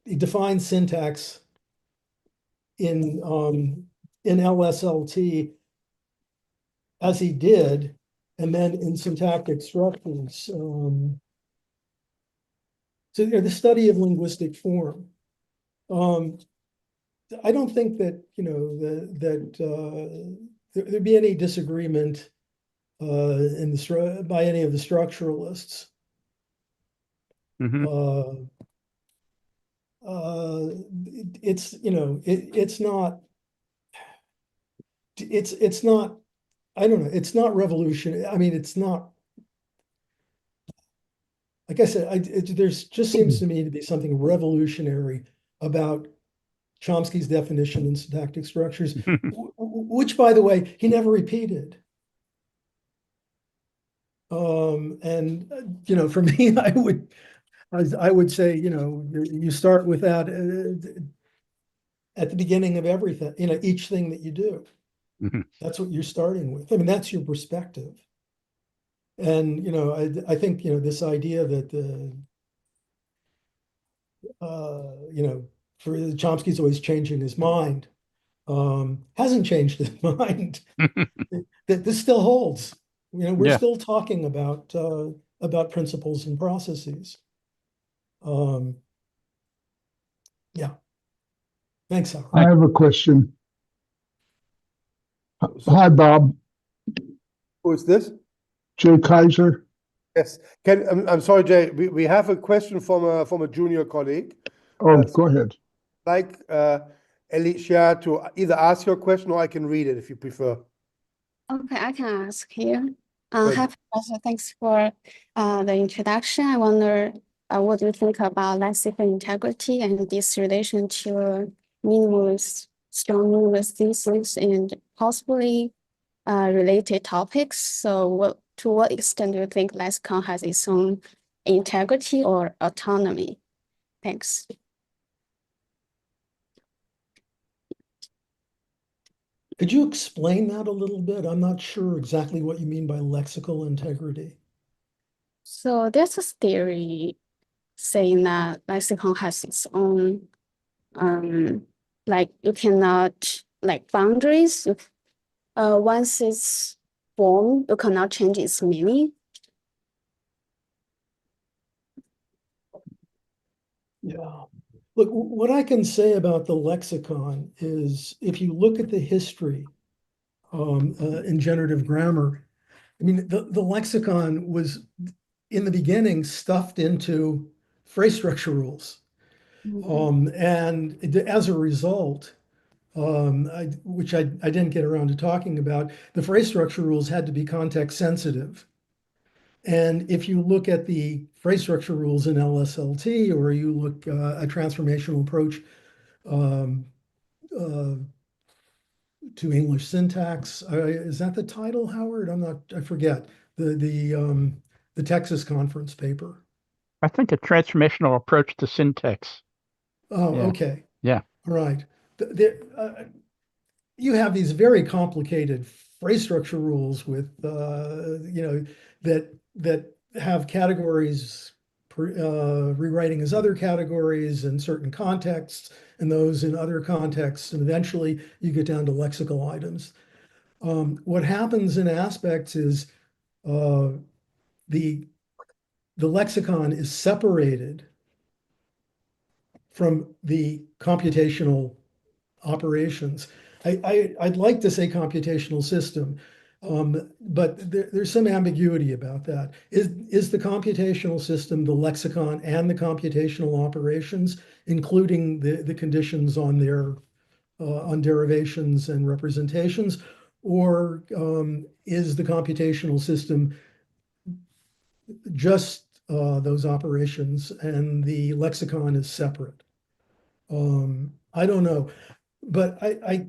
he defines syntax in LSLT as he did, and then in syntactic structures. So the study of linguistic form. I don't think that there'd be any disagreement by any of the structuralists. Mm-hmm. It's not, I don't know, it's not revolutionary. I mean, it's not, like I said, there's just seems to me to be something revolutionary about Chomsky's definition in syntactic structures, which, by the way, he never repeated. And for me, I would say, you start with that at the beginning of everything, each thing that you do. Mm-hmm. That's what you're starting with. I mean, that's your perspective. And, I think, this idea that, for Chomsky's always changing his mind, hasn't changed his mind. That this still holds. We're still talking about principles and processes. Yeah. Thanks, Howard. I have a question. Hi, Bob. Who's this? Jay Kaiser. Yes. I'm sorry, Jay. We have a question from a junior colleague. Oh, go ahead. Like Alicia to either ask your question or I can read it if you prefer. Okay, I can ask here. Good. Hi, Professor. Thanks for the introduction. I wonder what do you think about lexical integrity and this relation to strong minimalist thesis, and possibly related topics. So to what extent do you think lexicon has its own integrity or autonomy? Thanks. Could you explain that a little bit? I'm not sure exactly what you mean by lexical integrity. So there's a theory saying that lexicon has its own, like you cannot, like boundaries, once it's formed, you cannot change its meaning. Yeah. Look, what I can say about the lexicon is if you look at the history in generative grammar, I mean, the lexicon was in the beginning stuffed into phrase structure rules. And as a result, which I didn't get around to talking about, the phrase structure rules had to be context sensitive. And if you look at the phrase structure rules in LSLT, or you look a transformational approach to English syntax, is that the title, Howard? I forget the Texas conference paper. I think a transformational approach to syntax. Oh, Yeah. okay. Yeah. All right. You have these very complicated phrase structure rules with, that have categories rewriting as other categories in certain contexts and those in other contexts. And eventually you get down to lexical items. What happens in aspects is the lexicon is separated from the computational operations. I'd like to say computational system, but there's some ambiguity about that. Is the computational system the lexicon and the computational operations, including the conditions on their on derivations and representations, or is the computational system just those operations and the lexicon is separate? I don't know. But I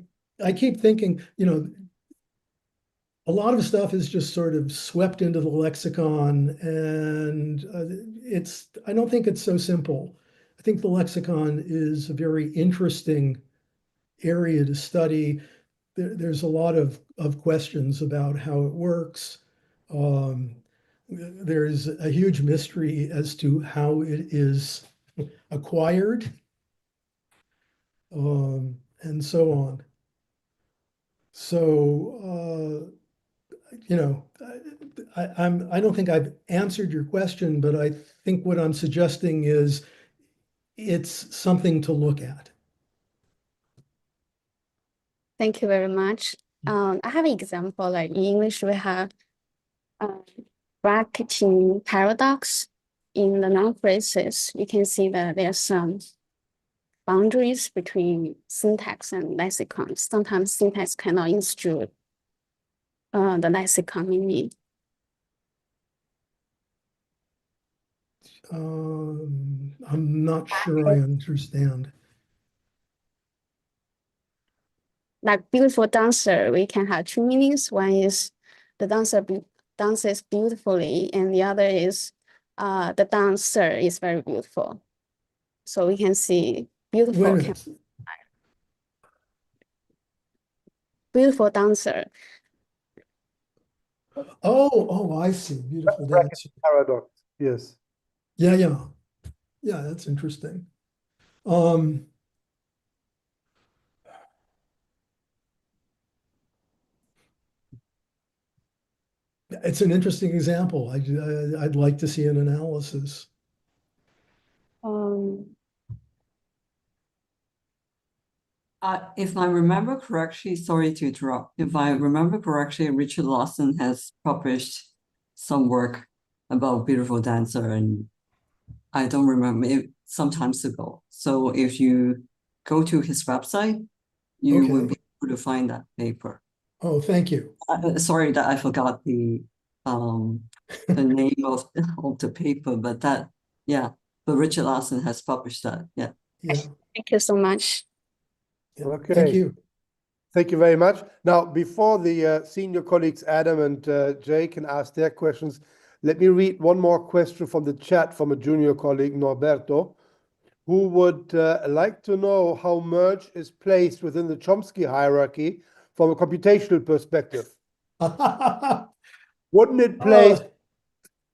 keep thinking, a lot of stuff is just sort of swept into the lexicon, and I don't think it's so simple. I think the lexicon is a very interesting area to study. There's a lot of questions about how it works. There's a huge mystery as to how it is acquired, and so on. So, I don't think I've answered your question, but I think what I'm suggesting is it's something to look at. Thank you very much. I have an example, like in English, we have bracketing paradox. In the noun phrases, you can see that there's some boundaries between syntax and lexicon. Sometimes syntax cannot instruct the lexicon meaning. I'm not sure I understand. Like beautiful dancer, we can have two meanings. One is the dancer dances beautifully, and the other is the dancer is very beautiful. So we can see beautiful. Wait a minute. Beautiful dancer. Oh, I see. Beautiful dancer. Paradox. Yes. Yeah, that's interesting. It's an interesting example. I'd like to see an analysis. If I remember correctly, sorry to interrupt. If I remember correctly, Richard Lawson has published some work about beautiful dancer, and I don't remember it some time ago. So if you go to his website, you will be able to find that paper. Oh, thank you. Sorry that I forgot the name of the paper, but but Richard Lawson has published that. Yeah. Thank you so much. Yeah, Okay. thank you. Thank you very much. Now, before the senior colleagues Adam and Jay can ask their questions, let me read one more question from the chat from a junior colleague, Norberto, who would like to know how merge is placed within the Chomsky hierarchy from a computational perspective. Wouldn't it place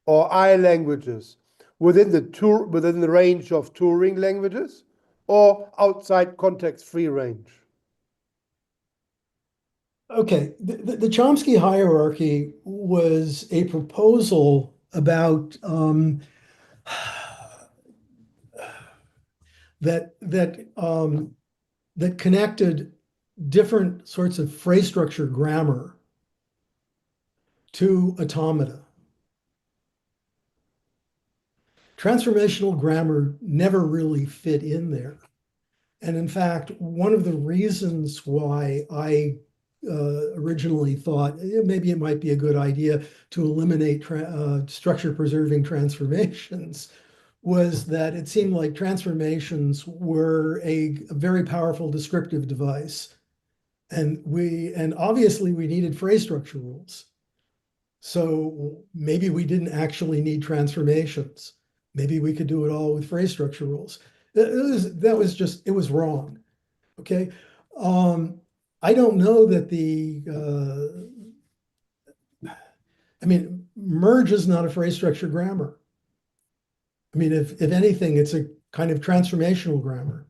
or I languages within the range of Turing languages or outside context-free range? Okay, the Chomsky hierarchy was a proposal about that connected different sorts of phrase structure grammar to automata. Transformational grammar never really fit in there. And in fact, one of the reasons why I originally thought maybe it might be a good idea to eliminate structure preserving transformations was that it seemed like transformations were a very powerful descriptive device. And obviously we needed phrase structure rules. So maybe we didn't actually need transformations. Maybe we could do it all with phrase structure rules. It was wrong. Okay. I don't know that merge is not a phrase structure grammar. I mean, if anything, it's a kind of transformational grammar.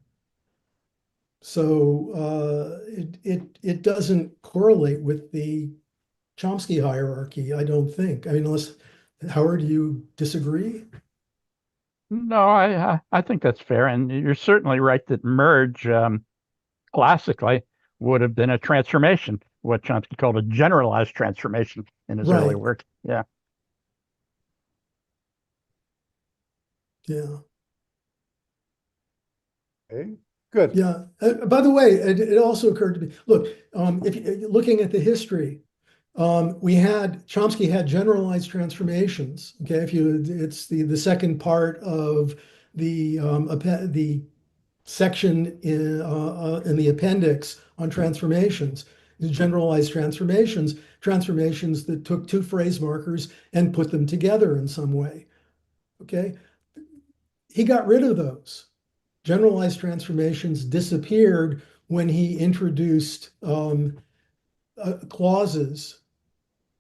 So it doesn't correlate with the Chomsky hierarchy, I don't think. I mean, unless, Howard, do you disagree? No, I think that's fair. And you're certainly right that merge classically would have been a transformation, what Chomsky called a generalized transformation in his early work. Yeah. Yeah. Okay, good. Yeah. By the way, it also occurred to me, look, if you're looking at the history, Chomsky had generalized transformations. Okay, it's the second part of the section in the appendix on transformations. The generalized transformations that took two phrase markers and put them together in some way. Okay, he got rid of those. Generalized transformations disappeared when he introduced clauses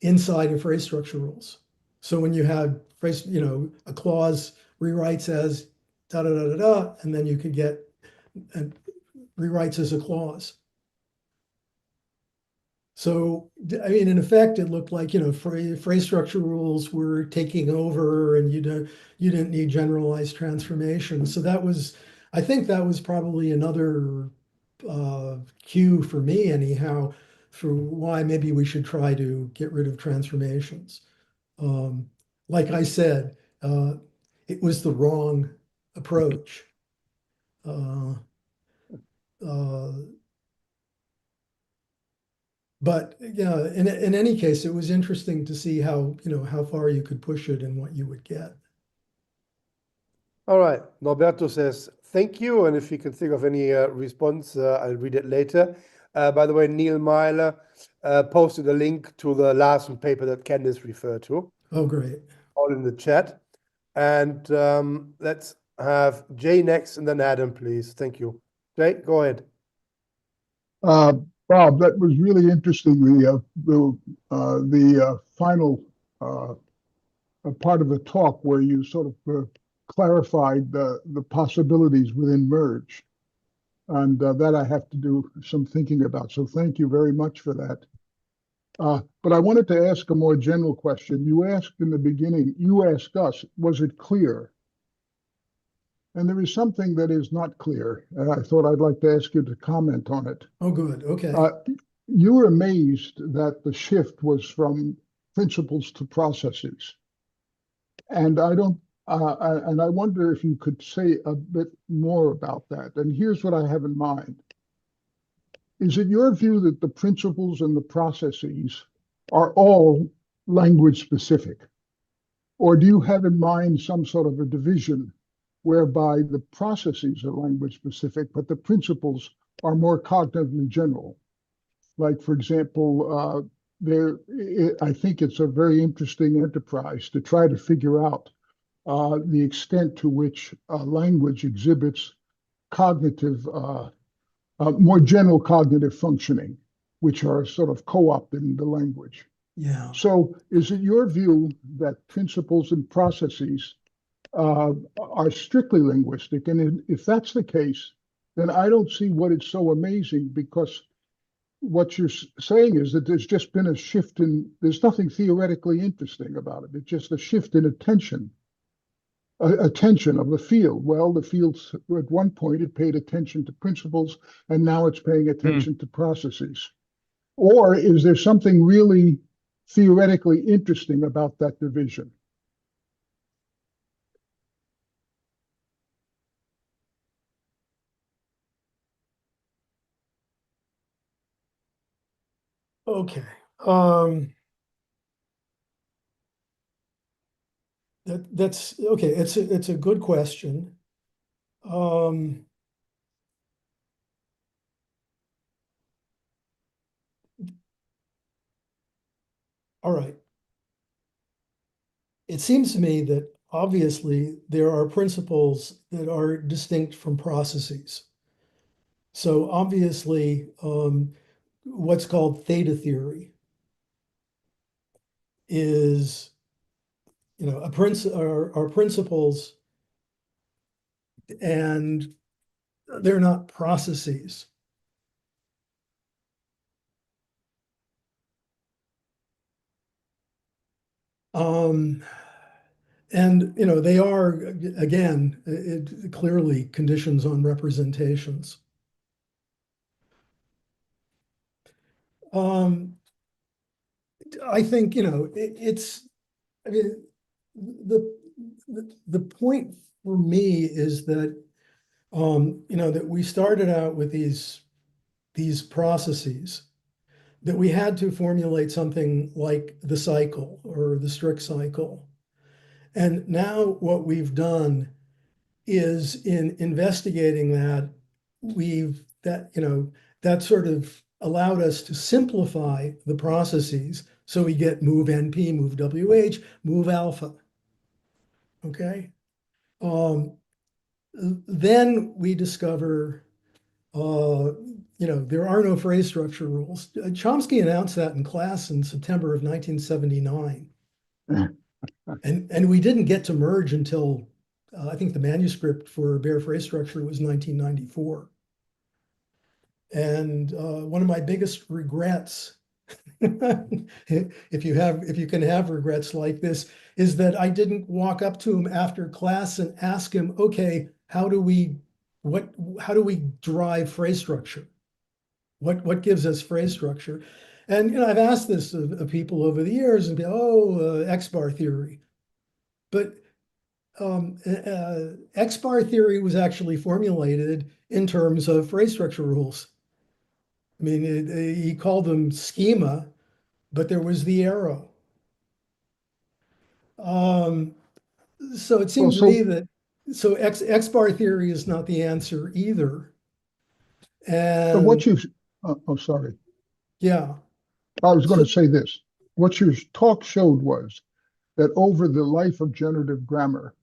inside of phrase structure rules. So when you had a clause rewrites as da da da da da, and then you could get rewrites as a clause. So I mean, in effect, it looked like phrase structure rules were taking over, and you didn't need generalized transformations. So I think that was probably another cue for me, anyhow, for why maybe we should try to get rid of transformations. Like I said, it was the wrong approach. But yeah, in any case, it was interesting to see how far you could push it and what you would get. All right, Norberto says, thank you. And if you can think of any response, I'll read it later. By the way, Neil Myler posted a link to the Larson paper that Candice referred to. Oh, great. All in the chat. And let's have Jay next and then Adam, please. Thank you. Jay, go ahead. Bob, that was really interesting. The final part of the talk where you sort of clarified the possibilities within merge. And that I have to do some thinking about. So thank you very much for that. But I wanted to ask a more general question. You asked in the beginning, you asked us, was it clear? And there is something that is not clear. And I thought I'd like to ask you to comment on it. Oh, good. Okay. You were amazed that the shift was from principles to processes. And I wonder if you could say a bit more about that. And here's what I have in mind. Is it your view that the principles and the processes are all language specific? Or do you have in mind some sort of a division whereby the processes are language specific, but the principles are more cognitively general? Like, for example, I think it's a very interesting enterprise to try to figure out the extent to which language exhibits cognitive, more general cognitive functioning, which are sort of co-opted in the language. Yeah. So is it your view that principles and processes are strictly linguistic? And if that's the case, then I don't see what is so amazing, because what you're saying is that there's just been a shift there's nothing theoretically interesting about it. It's just a shift in attention of the field. Well, the field at one point it paid attention to principles, and now it's paying attention to processes. Or is there something really theoretically interesting about that division? Okay. That's okay. It's a good question. All right. It seems to me that obviously there are principles that are distinct from processes. So obviously, what's called theta theory is, are principles, and they're not processes. And they are, again, clearly conditions on representations. I think it's. I mean, the point for me is that that we started out with these processes, that we had to formulate something like the cycle or the strict cycle. And now what we've done is, in investigating that, that sort of allowed us to simplify the processes. So we get move NP, move WH, move alpha. Okay. Then we discover, there are no phrase structure rules. Chomsky announced that in class in September of 1979. And we didn't get to merge until I think the manuscript for bare phrase structure was 1994. And one of my biggest regrets, if you can have regrets like this, is that I didn't walk up to him after class and ask him, okay, how do we derive phrase structure? What gives us phrase structure? And I've asked this of people over the years, and X-bar theory. But X-bar theory was actually formulated in terms of phrase structure rules. I mean, he called them schema, but there was the arrow. So it seems to me that X-bar theory is not the answer either. And what you, sorry. Yeah. I was going to say this. What your talk showed was that over the life of generative grammar,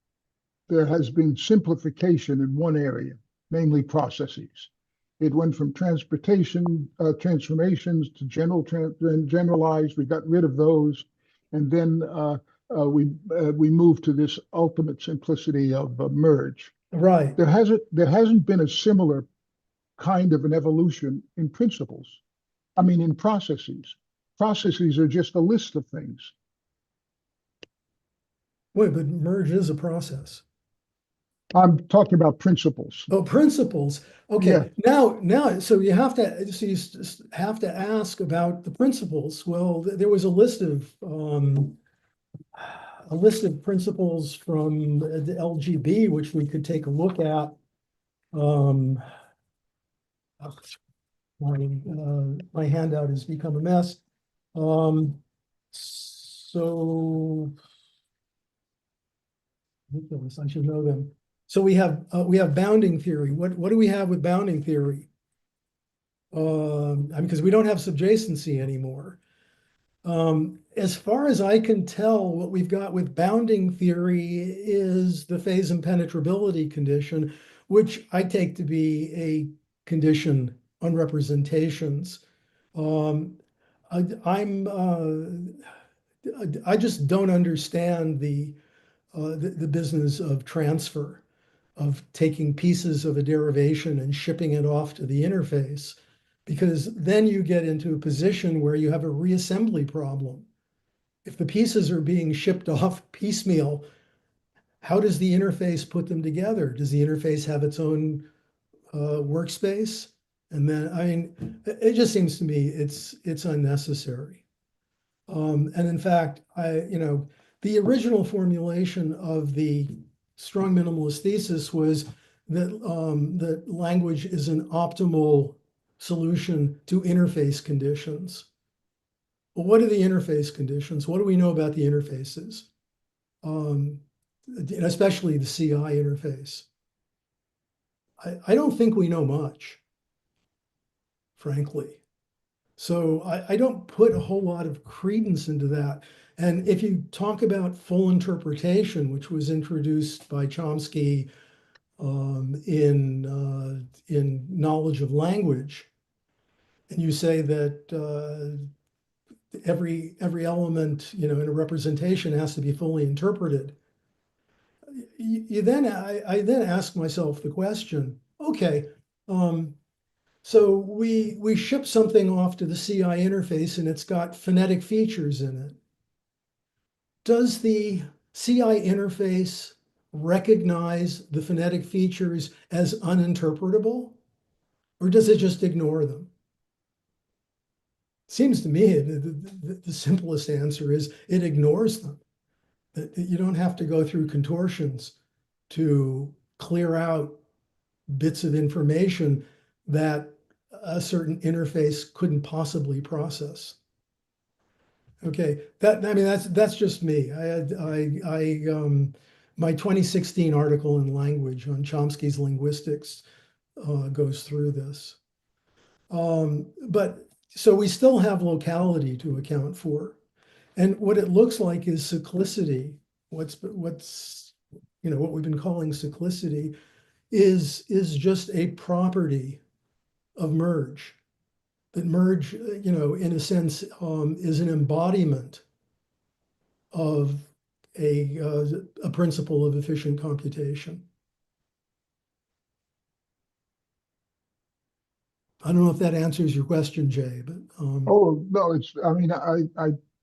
there has been simplification in one area, namely processes. It went from transformations to generalized. We got rid of those, and then we moved to this ultimate simplicity of merge. Right. There hasn't been a similar kind of an evolution in principles. I mean, in processes. Processes are just a list of things. Wait, but merge is a process. I'm talking about principles. Oh, principles. Okay. Yeah. Now, so you have to ask about the principles. Well, there was a list of principles from the LGB, which we could take a look at. My handout has become a mess. So I should know them. So we have bounding theory. What do we have with bounding theory? because we don't have subjacency anymore. As far as I can tell, what we've got with bounding theory is the phase impenetrability condition, which I take to be a condition on representations. I just don't understand the business of transfer, of taking pieces of a derivation and shipping it off to the interface, because then you get into a position where you have a reassembly problem. If the pieces are being shipped off piecemeal, how does the interface put them together? Does the interface have its own workspace? And then, I mean, it just seems to me it's unnecessary. And in fact, the original formulation of the Strong Minimalist Thesis was that that language is an optimal solution to interface conditions. Well, what are the interface conditions? What do we know about the interfaces? Especially the CI interface. I don't think we know much, frankly. So I don't put a whole lot of credence into that. And if you talk about full interpretation, which was introduced by Chomsky in knowledge of language, and you say that every element, in a representation has to be fully interpreted, I then ask myself the question, okay, so we ship something off to the CI interface and it's got phonetic features in it. Does the CI interface recognize the phonetic features as uninterpretable, or does it just ignore them? Seems to me the simplest answer is it ignores them. That you don't have to go through contortions to clear out bits of information that a certain interface couldn't possibly process. Okay, that's just me. My 2016 article in Language on Chomsky's linguistics goes through this. But so we still have locality to account for, and what it looks like is cyclicity. What we've been calling cyclicity is just a property of merge. That merge, in a sense, is an embodiment of a principle of efficient computation. I don't know if that answers your question, Jay, but Oh, no,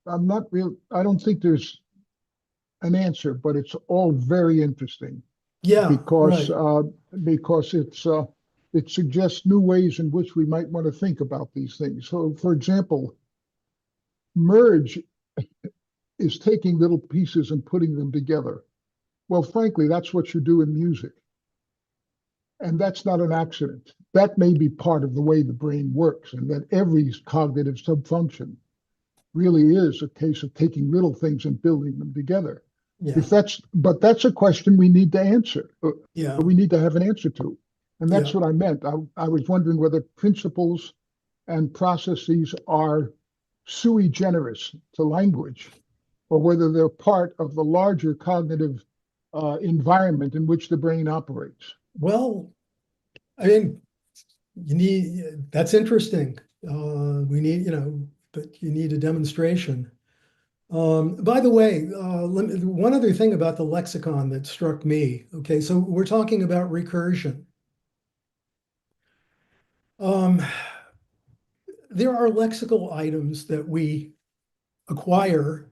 I'm not real, I don't think there's an answer, but it's all very interesting. yeah, Because right. because it suggests new ways in which we might want to think about these things. So, for example, merge is taking little pieces and putting them together. Well, frankly, that's what you do in music. And that's not an accident. That may be part of the way the brain works, and that every cognitive subfunction really is a case of taking little things and building them together. Yeah, But that's a question we need to answer. yeah, We need to have an answer to. And that's yeah. what I meant. I was wondering whether principles and processes are sui generis to language, or whether they're part of the larger cognitive environment in which the brain operates. Well, I mean, that's interesting. We need, but you need a demonstration. By the way, one other thing about the lexicon that struck me. Okay, so we're talking about recursion. There are lexical items that we acquire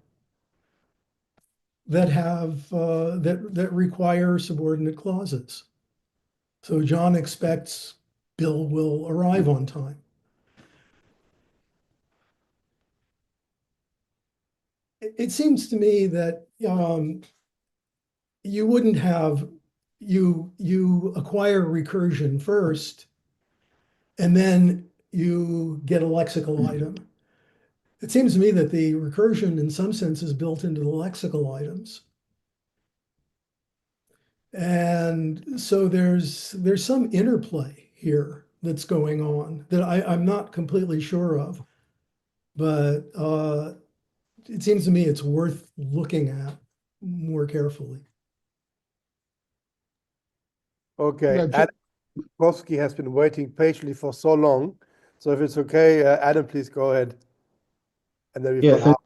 that have that require subordinate clauses. So John expects Bill will arrive on time. It seems to me that you wouldn't have you acquire recursion first, and then you get a lexical item. It seems to me that the recursion in some sense is built into the lexical items. And so there's some interplay here. that's going on that I'm not completely sure of. But it seems to me it's worth looking at more carefully. Okay, Yeah, Adam Kowski has been waiting patiently for so long. So if it's okay, Adam, please go ahead. And then we've Yeah, got Howard.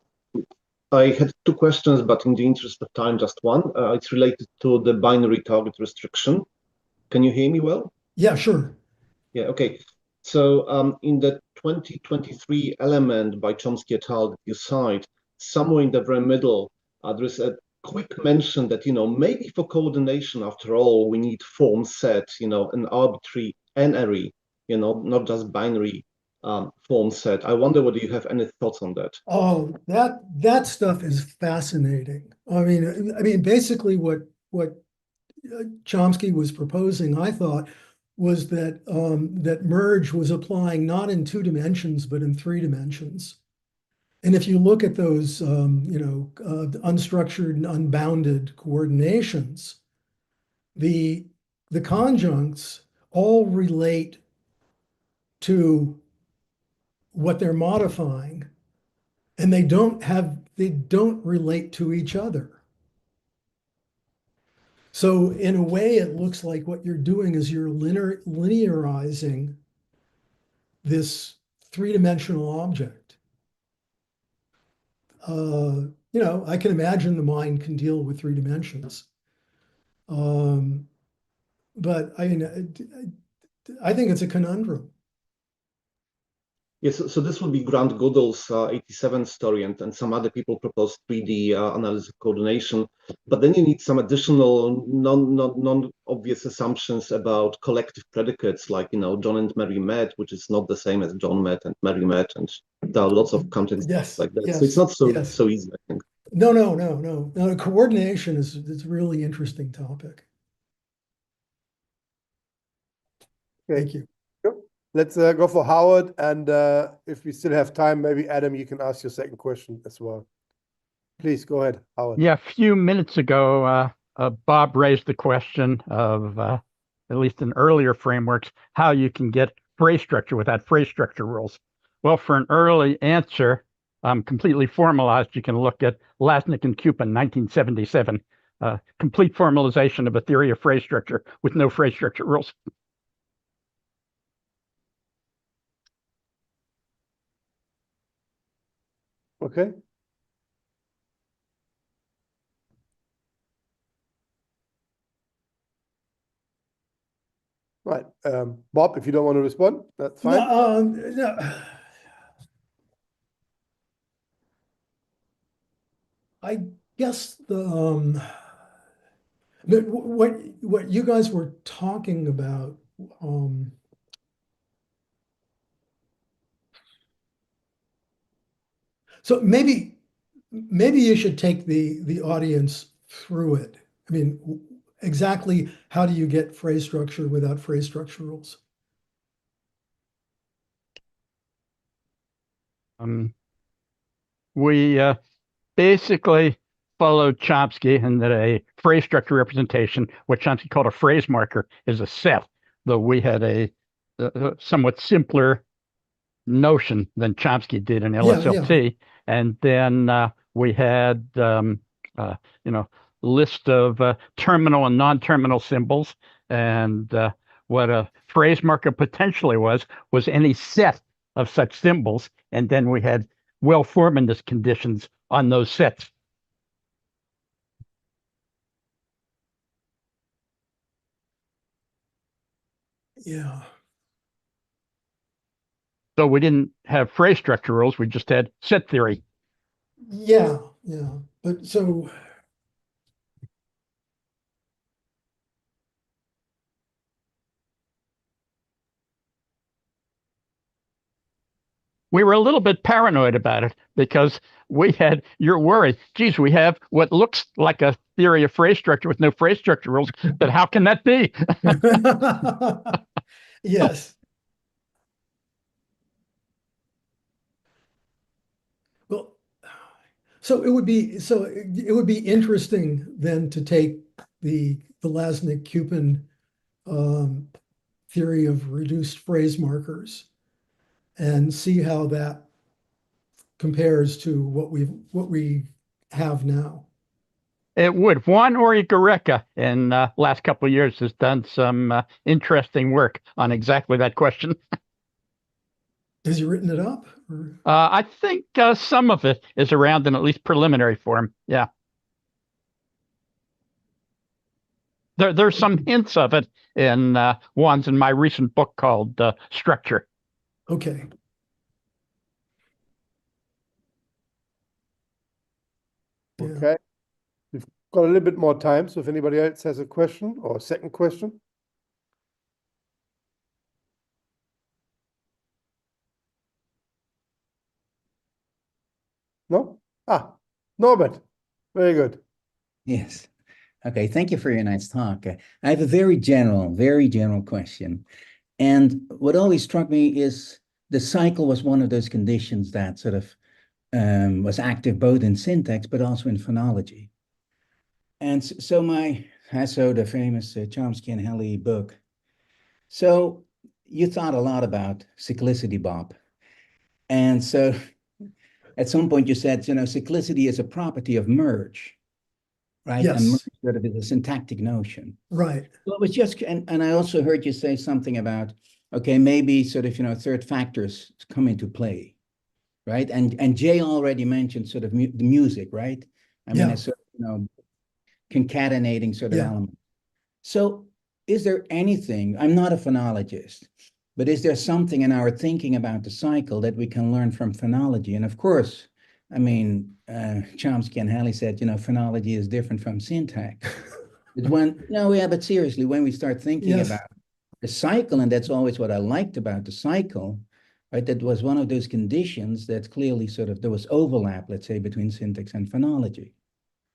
I had two questions, but in the interest of time, just one. It's related to the binary target restriction. Can you hear me well? Yeah, sure. Yeah, okay. So in the 2023 element by Chomsky et al. That you cite, somewhere in the very middle, there is a quick mention that, maybe for coordination, after all, we need form set, an arbitrary n-ary, not just binary form set. I wonder whether you have any thoughts on that. Oh, that stuff is fascinating. I mean, basically what Chomsky was proposing, I thought, was that that merge was applying not in 2 dimensions, but in 3 dimensions. And if you look at those, unstructured and unbounded coordinations, the conjuncts all relate to what they're modifying, and they don't relate to each other. So in a way, it looks like what you're doing is you're linearizing this 3-dimensional object. I can imagine the mind can deal with 3 dimensions. But I think it's a conundrum. Yes, so this would be Grant Goodall's 87 story, and some other people proposed 3D analysis of coordination. But then you need some additional non-obvious assumptions about collective predicates, like, John and Mary met, which is not the same as John met and Mary met, and there are lots of contexts like that. Yes, so it's not so yes. so easy, I think. No. Coordination is a really interesting topic. Okay. Thank you. Let's go for Howard. And if we still have time, maybe Adam, you can ask your second question as well. Please go ahead, Howard. Yeah, a few minutes ago, Bob raised the question of, at least in earlier frameworks, how you can get phrase structure without phrase structure rules. Well, for an early answer, completely formalized, you can look at Lasnik and Kupin, 1977, complete formalization of a theory of phrase structure with no phrase structure rules. Okay. Right. Bob, if you don't want to respond, that's fine. No. I guess what you guys were talking about, so maybe you should take the audience through it. I mean, exactly how do you get phrase structure without phrase structure rules? We basically followed Chomsky in that a phrase structure representation, what Chomsky called a phrase marker, is a set, though we had a somewhat simpler notion than Chomsky did in LSLT. Yeah. And then we had, list of terminal and non-terminal symbols. And what a phrase marker potentially was any set of such symbols. And then we had well-formedness conditions on those sets. Yeah. So we didn't have phrase structure rules, we just had set theory. Yeah. But so we were a little bit paranoid about it because we had your worry. Geez, we have what looks like a theory of phrase structure with no phrase structure rules, but how can that be? yes. Well, so it would be interesting then to take the Lasnik-Kupin theory of reduced phrase markers and see how that compares to what we have now. It would. Juan Origareca in last couple of years has done some interesting work on exactly that question. Has he written it up? Or? I think some of it is around in at least preliminary form. Yeah. There's some hints of it in Juan's in my recent book called Structure. Okay. Okay. We've got a little bit more time, so if anybody else has a question or a second question. No? Ah, Norbert. Very good. Yes. Okay, thank you for your nice talk. I have a very general question. And what always struck me is the cycle was one of those conditions that sort of was active both in syntax, but also in phonology. And so the famous Chomsky and Halley book. So you thought a lot about cyclicity, Bob. And so at some point you said, cyclicity is a property of merge, right? Yes. And merge sort of is a syntactic notion. Right. Well, it was just, and I also heard you say something about, okay, maybe sort of, third factors come into play, right? And Jay already mentioned sort of the music, right? I mean, it's sort of, concatenating sort of elements. So is there anything, I'm not a phonologist, but is there something in our thinking about the cycle that we can learn from phonology? And of course, I mean, Chomsky and Halley said, phonology is different from syntax. But seriously, when we start thinking about the cycle, and that's always what I liked about the cycle, right? That was one of those conditions that clearly sort of, there was overlap, let's say, between syntax and phonology.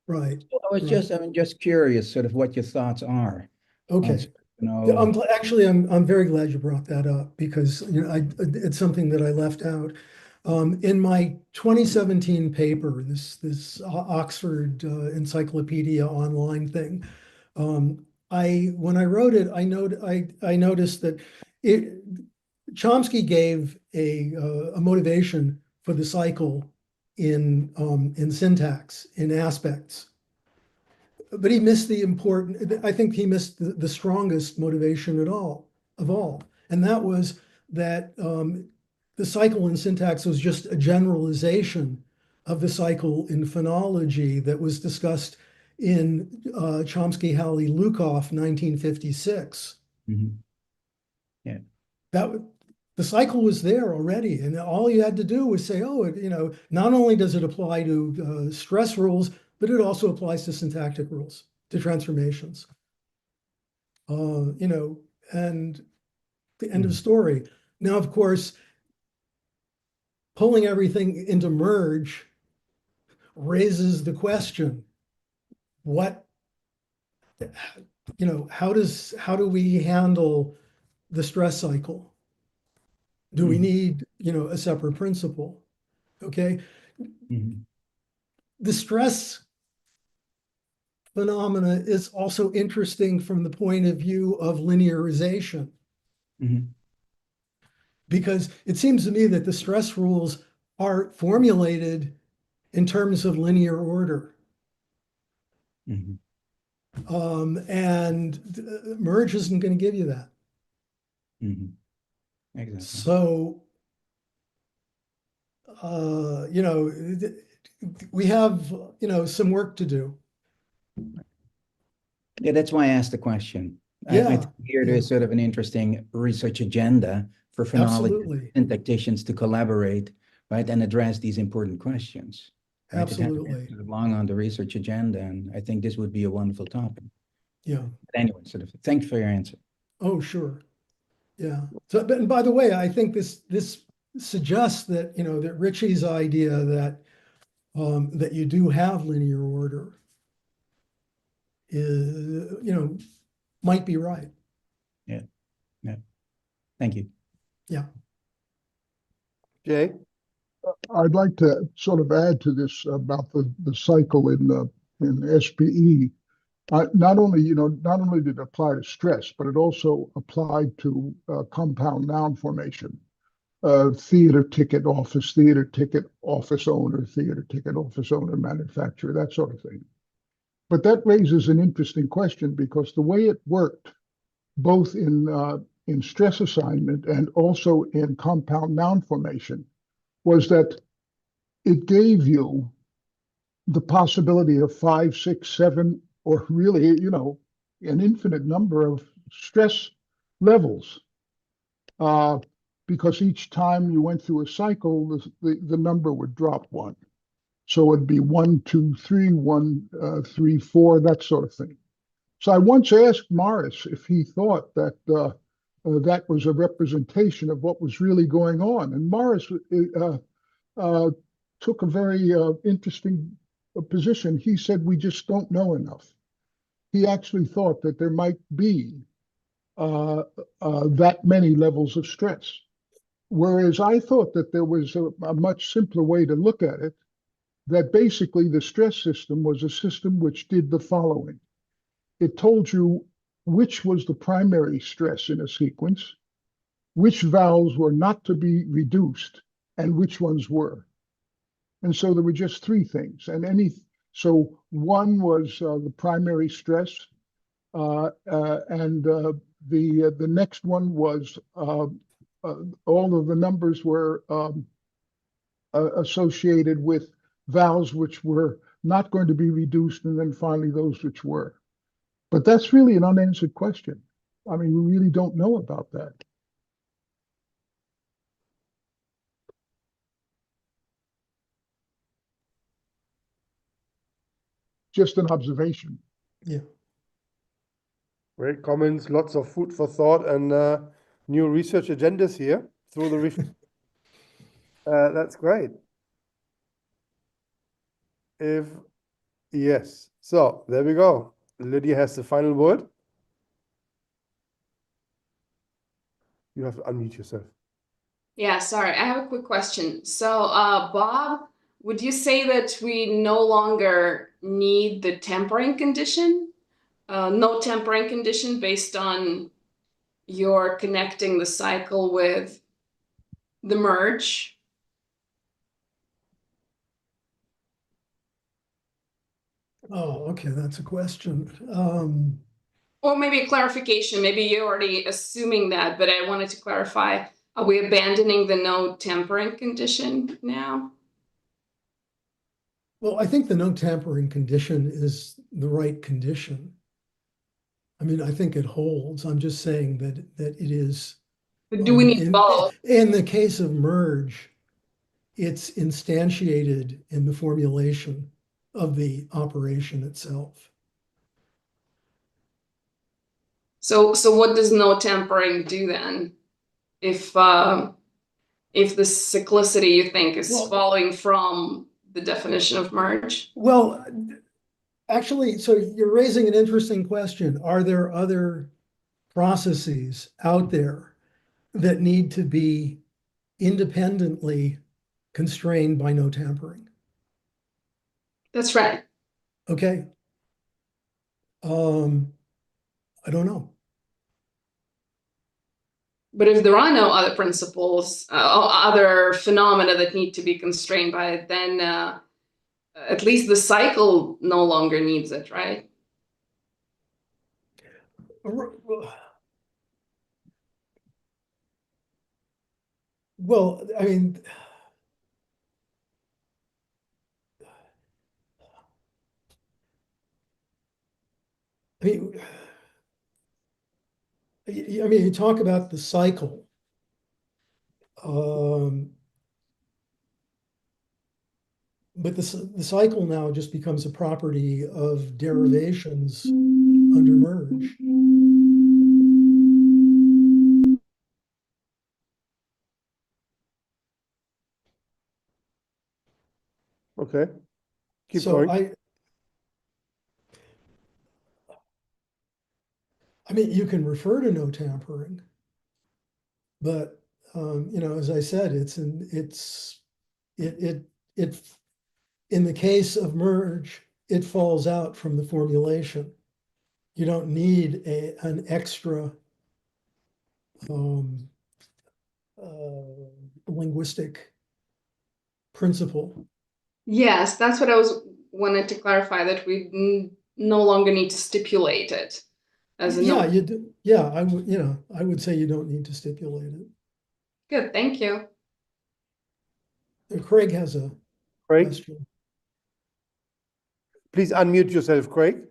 Right. So I was just curious, sort of what your thoughts are. Okay. I'm very glad you brought that up because it's something that I left out. In my 2017 paper, this Oxford Encyclopedia online thing, when I wrote it, I noticed that Chomsky gave a motivation for the cycle in syntax, in aspects. But he missed I think he missed the strongest motivation of all. And that was that the cycle in syntax was just a generalization of the cycle in phonology that was discussed in Chomsky-Halley-Lukoff, 1956. Mm-hmm. Yeah. The cycle was there already, and all you had to do was say, not only does it apply to stress rules, but it also applies to syntactic rules, to transformations. And the end of story. Now, of course, pulling everything into merge raises the question, how do we handle the stress cycle? Do we need, a separate principle? Okay. Mm-hmm. The stress phenomena is also interesting from the point of view of linearization. Mm-hmm. Because it seems to me that the stress rules are formulated in terms of linear order. Mm-hmm. And merge isn't going to give you that. Mm-hmm. Exactly. So, we have, some work to do. Yeah, that's why I asked the question. I think here there's sort of an interesting research agenda for phonologists and syntacticians to collaborate, right, and address these important questions. Right? Absolutely. It has long on the research agenda, and I think this would be a wonderful topic. Yeah. But anyway, sort of, thanks for your answer. Oh, sure. Yeah. So, and by the way, I think this suggests that that Ritchie's idea that that you do have linear order is might be right. Yeah. Yeah. Thank you. Yeah. Jay? I'd like to sort of add to this about the cycle in SPE. not only did it apply to stress, but it also applied to compound noun formation. Theater ticket owner, theater ticket office owner, manufacturer, that sort of thing. But that raises an interesting question, because the way it worked, both in stress assignment and also in compound noun formation, was that it gave you the possibility of 5, 6, 7, or really, an infinite number of stress levels. Because each time you went through a cycle, the number would drop 1. So it'd be 1, 2, 3, 1, 3, 4, that sort of thing. So I once asked Morris if he thought that that was a representation of what was really going on. And Morris took a very interesting position. He said, we just don't know enough. He actually thought that there might be that many levels of stress. Whereas I thought that there was a much simpler way to look at it, that basically the stress system was a system which did the following. It told you which was the primary stress in a sequence, which vowels were not to be reduced, and which ones were. And so there were just 3 things. So 1 was the primary stress, and the next one was all of the numbers were associated with vowels which were not going to be reduced, and then finally those which were. But that's really an unanswered question. I mean, we really don't know about that. Just an observation. Yeah. Great comments, lots of food for thought, and new research agendas here through the rift. That's great. Yes, so there we go. Lydia has the final word. You have to unmute yourself. Yeah, sorry, I have a quick question. So, Bob, would you say that we no longer need the tempering condition? No tempering condition based on your connecting the cycle with the merge? Oh, okay, that's a question. Or maybe a clarification. Maybe you're already assuming that, but I wanted to clarify. Are we abandoning the no tempering condition now? Well, I think the no tampering condition is the right condition. I mean, I think it holds. I'm just saying that it is. Do we need both? In the case of merge, it's instantiated in the formulation of the operation itself. So what does no tempering do then? If the cyclicity you think is following from the definition of merge? Well, actually, so you're raising an interesting question. Are there other processes out there that need to be independently constrained by no tampering? That's right. Okay. I don't know. But if there are no other principles, other phenomena that need to be constrained by it, then at least the cycle no longer needs it, right? Well, I mean, you talk about the cycle. But the cycle now just becomes a property of derivations under merge. Okay. Keep So going. I mean, you can refer to no tampering, but as I said, in the case of merge, it falls out from the formulation. you don't need an extra linguistic principle. Yes, that's what I wanted to clarify, that we no longer need to stipulate it as a Yeah, note. you do. Yeah, I would, I would say you don't need to stipulate it. Good, thank you. Craig has a Craig, question. please unmute yourself, Craig.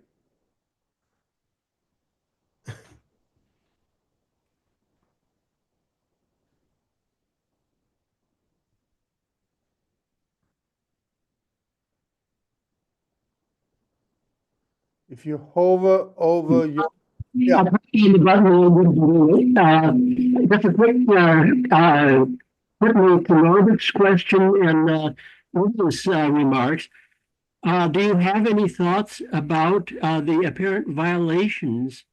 If you hover over your, yeah, Just a quick footnote to Robert's question and Lisa's remarks. Do you have any thoughts about the apparent violations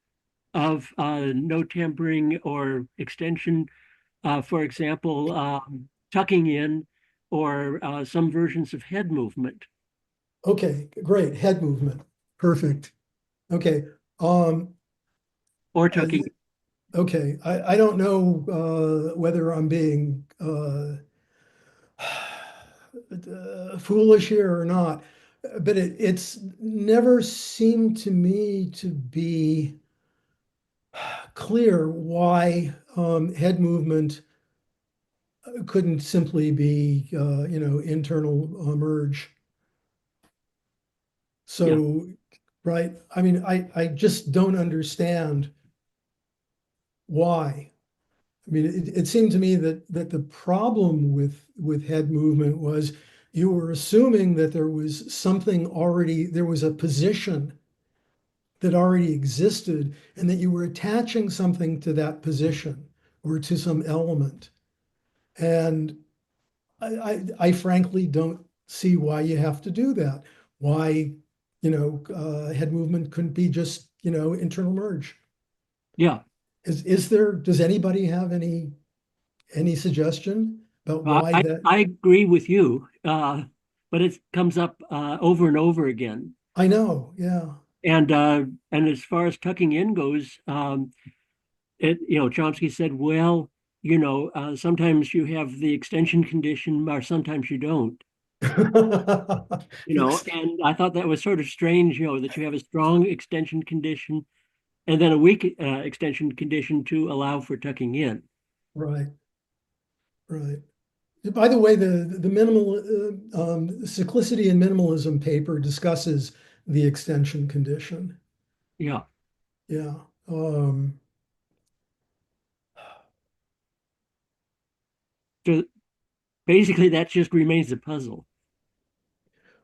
of no tampering or extension? For example, tucking in or some versions of head movement. Okay, great. Head movement. Perfect. Okay. Or tucking. Okay. I don't know whether I'm being foolish here or not, but it's never seemed to me to be clear why head movement couldn't simply be, internal merge. So, right. I mean, I just don't understand why. I mean, it seemed to me that the problem with head movement was you were assuming that there was something already, there was a position that already existed, and that you were attaching something to that position or to some element. And I frankly don't see why you have to do that. Why, head movement couldn't be just, internal merge. Yeah. Does anybody have any suggestion about why that? I agree with you, but it comes up over and over again. I know, yeah. And as far as tucking in goes, Chomsky said, well, sometimes you have the extension condition, or sometimes you don't. And I thought that was sort of strange, that you have a strong extension condition and then a weak extension condition to allow for tucking in. Right. Right. By the way, the minimal cyclicity and minimalism paper discusses the extension condition. Yeah. Yeah. So basically, that just remains a puzzle.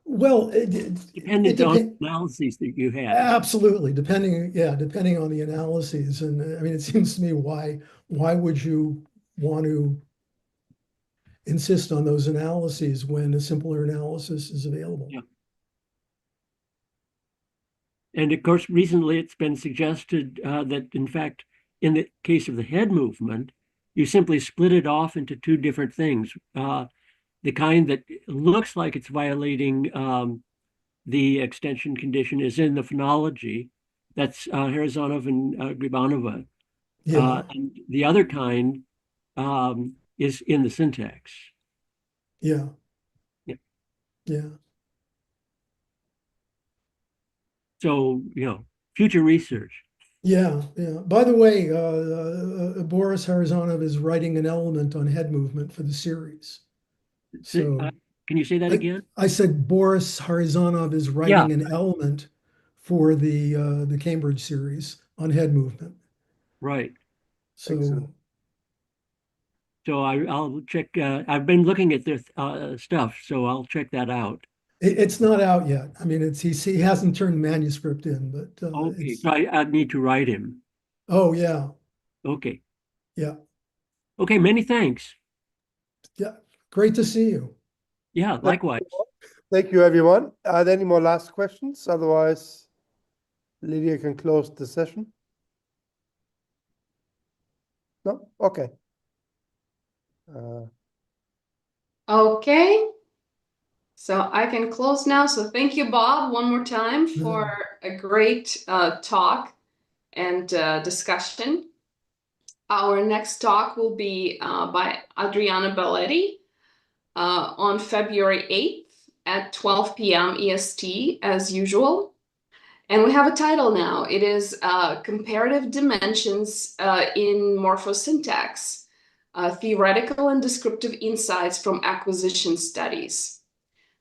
Well, dependent on the analyses that you have. Absolutely, depending on the analyses. And I mean, it seems to me, why would you want to insist on those analyses when a simpler analysis is available? Yeah. And of course, recently it's been suggested that, in fact, in the case of the head movement, you simply split it off into two different things. The kind that looks like it's violating the extension condition is in the phonology. That's Harizonov and Gribanova. Yeah. And the other kind is in the syntax. Yeah. Yeah. Yeah. So, future research. Yeah, yeah. By the way, Boris Harizonov is writing an element on head movement for the series. So can you say that again? I said Boris Harizonov is writing an element for the Cambridge series on head movement. Right. So excellent. So I'll check. I've been looking at their stuff, so I'll check that out. It's not out yet. I mean, he hasn't turned manuscript in, but okay. So I need to write him. Oh yeah. Okay. Yeah. Okay. Many thanks. Yeah. Great to see you. Yeah. Likewise. Thank you, everyone. Are there any more last questions? Otherwise, Lydia can close the session. No? Okay. Okay. So I can close now. So thank you, Bob, one more time for a great talk and discussion. Our next talk will be by Adriana Belletti on February 8th at 12 p.m. EST, as usual. And we have a title now. It is Comparative Dimensions in Morphosyntax, Theoretical and Descriptive Insights from Acquisition Studies.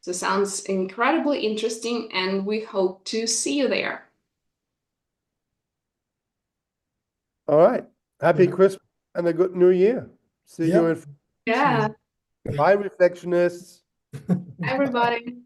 So sounds incredibly interesting, and we hope to see you there. All right. Happy Christmas and a good New Year. See you in. Yeah. Bye, reflectionists. Everybody.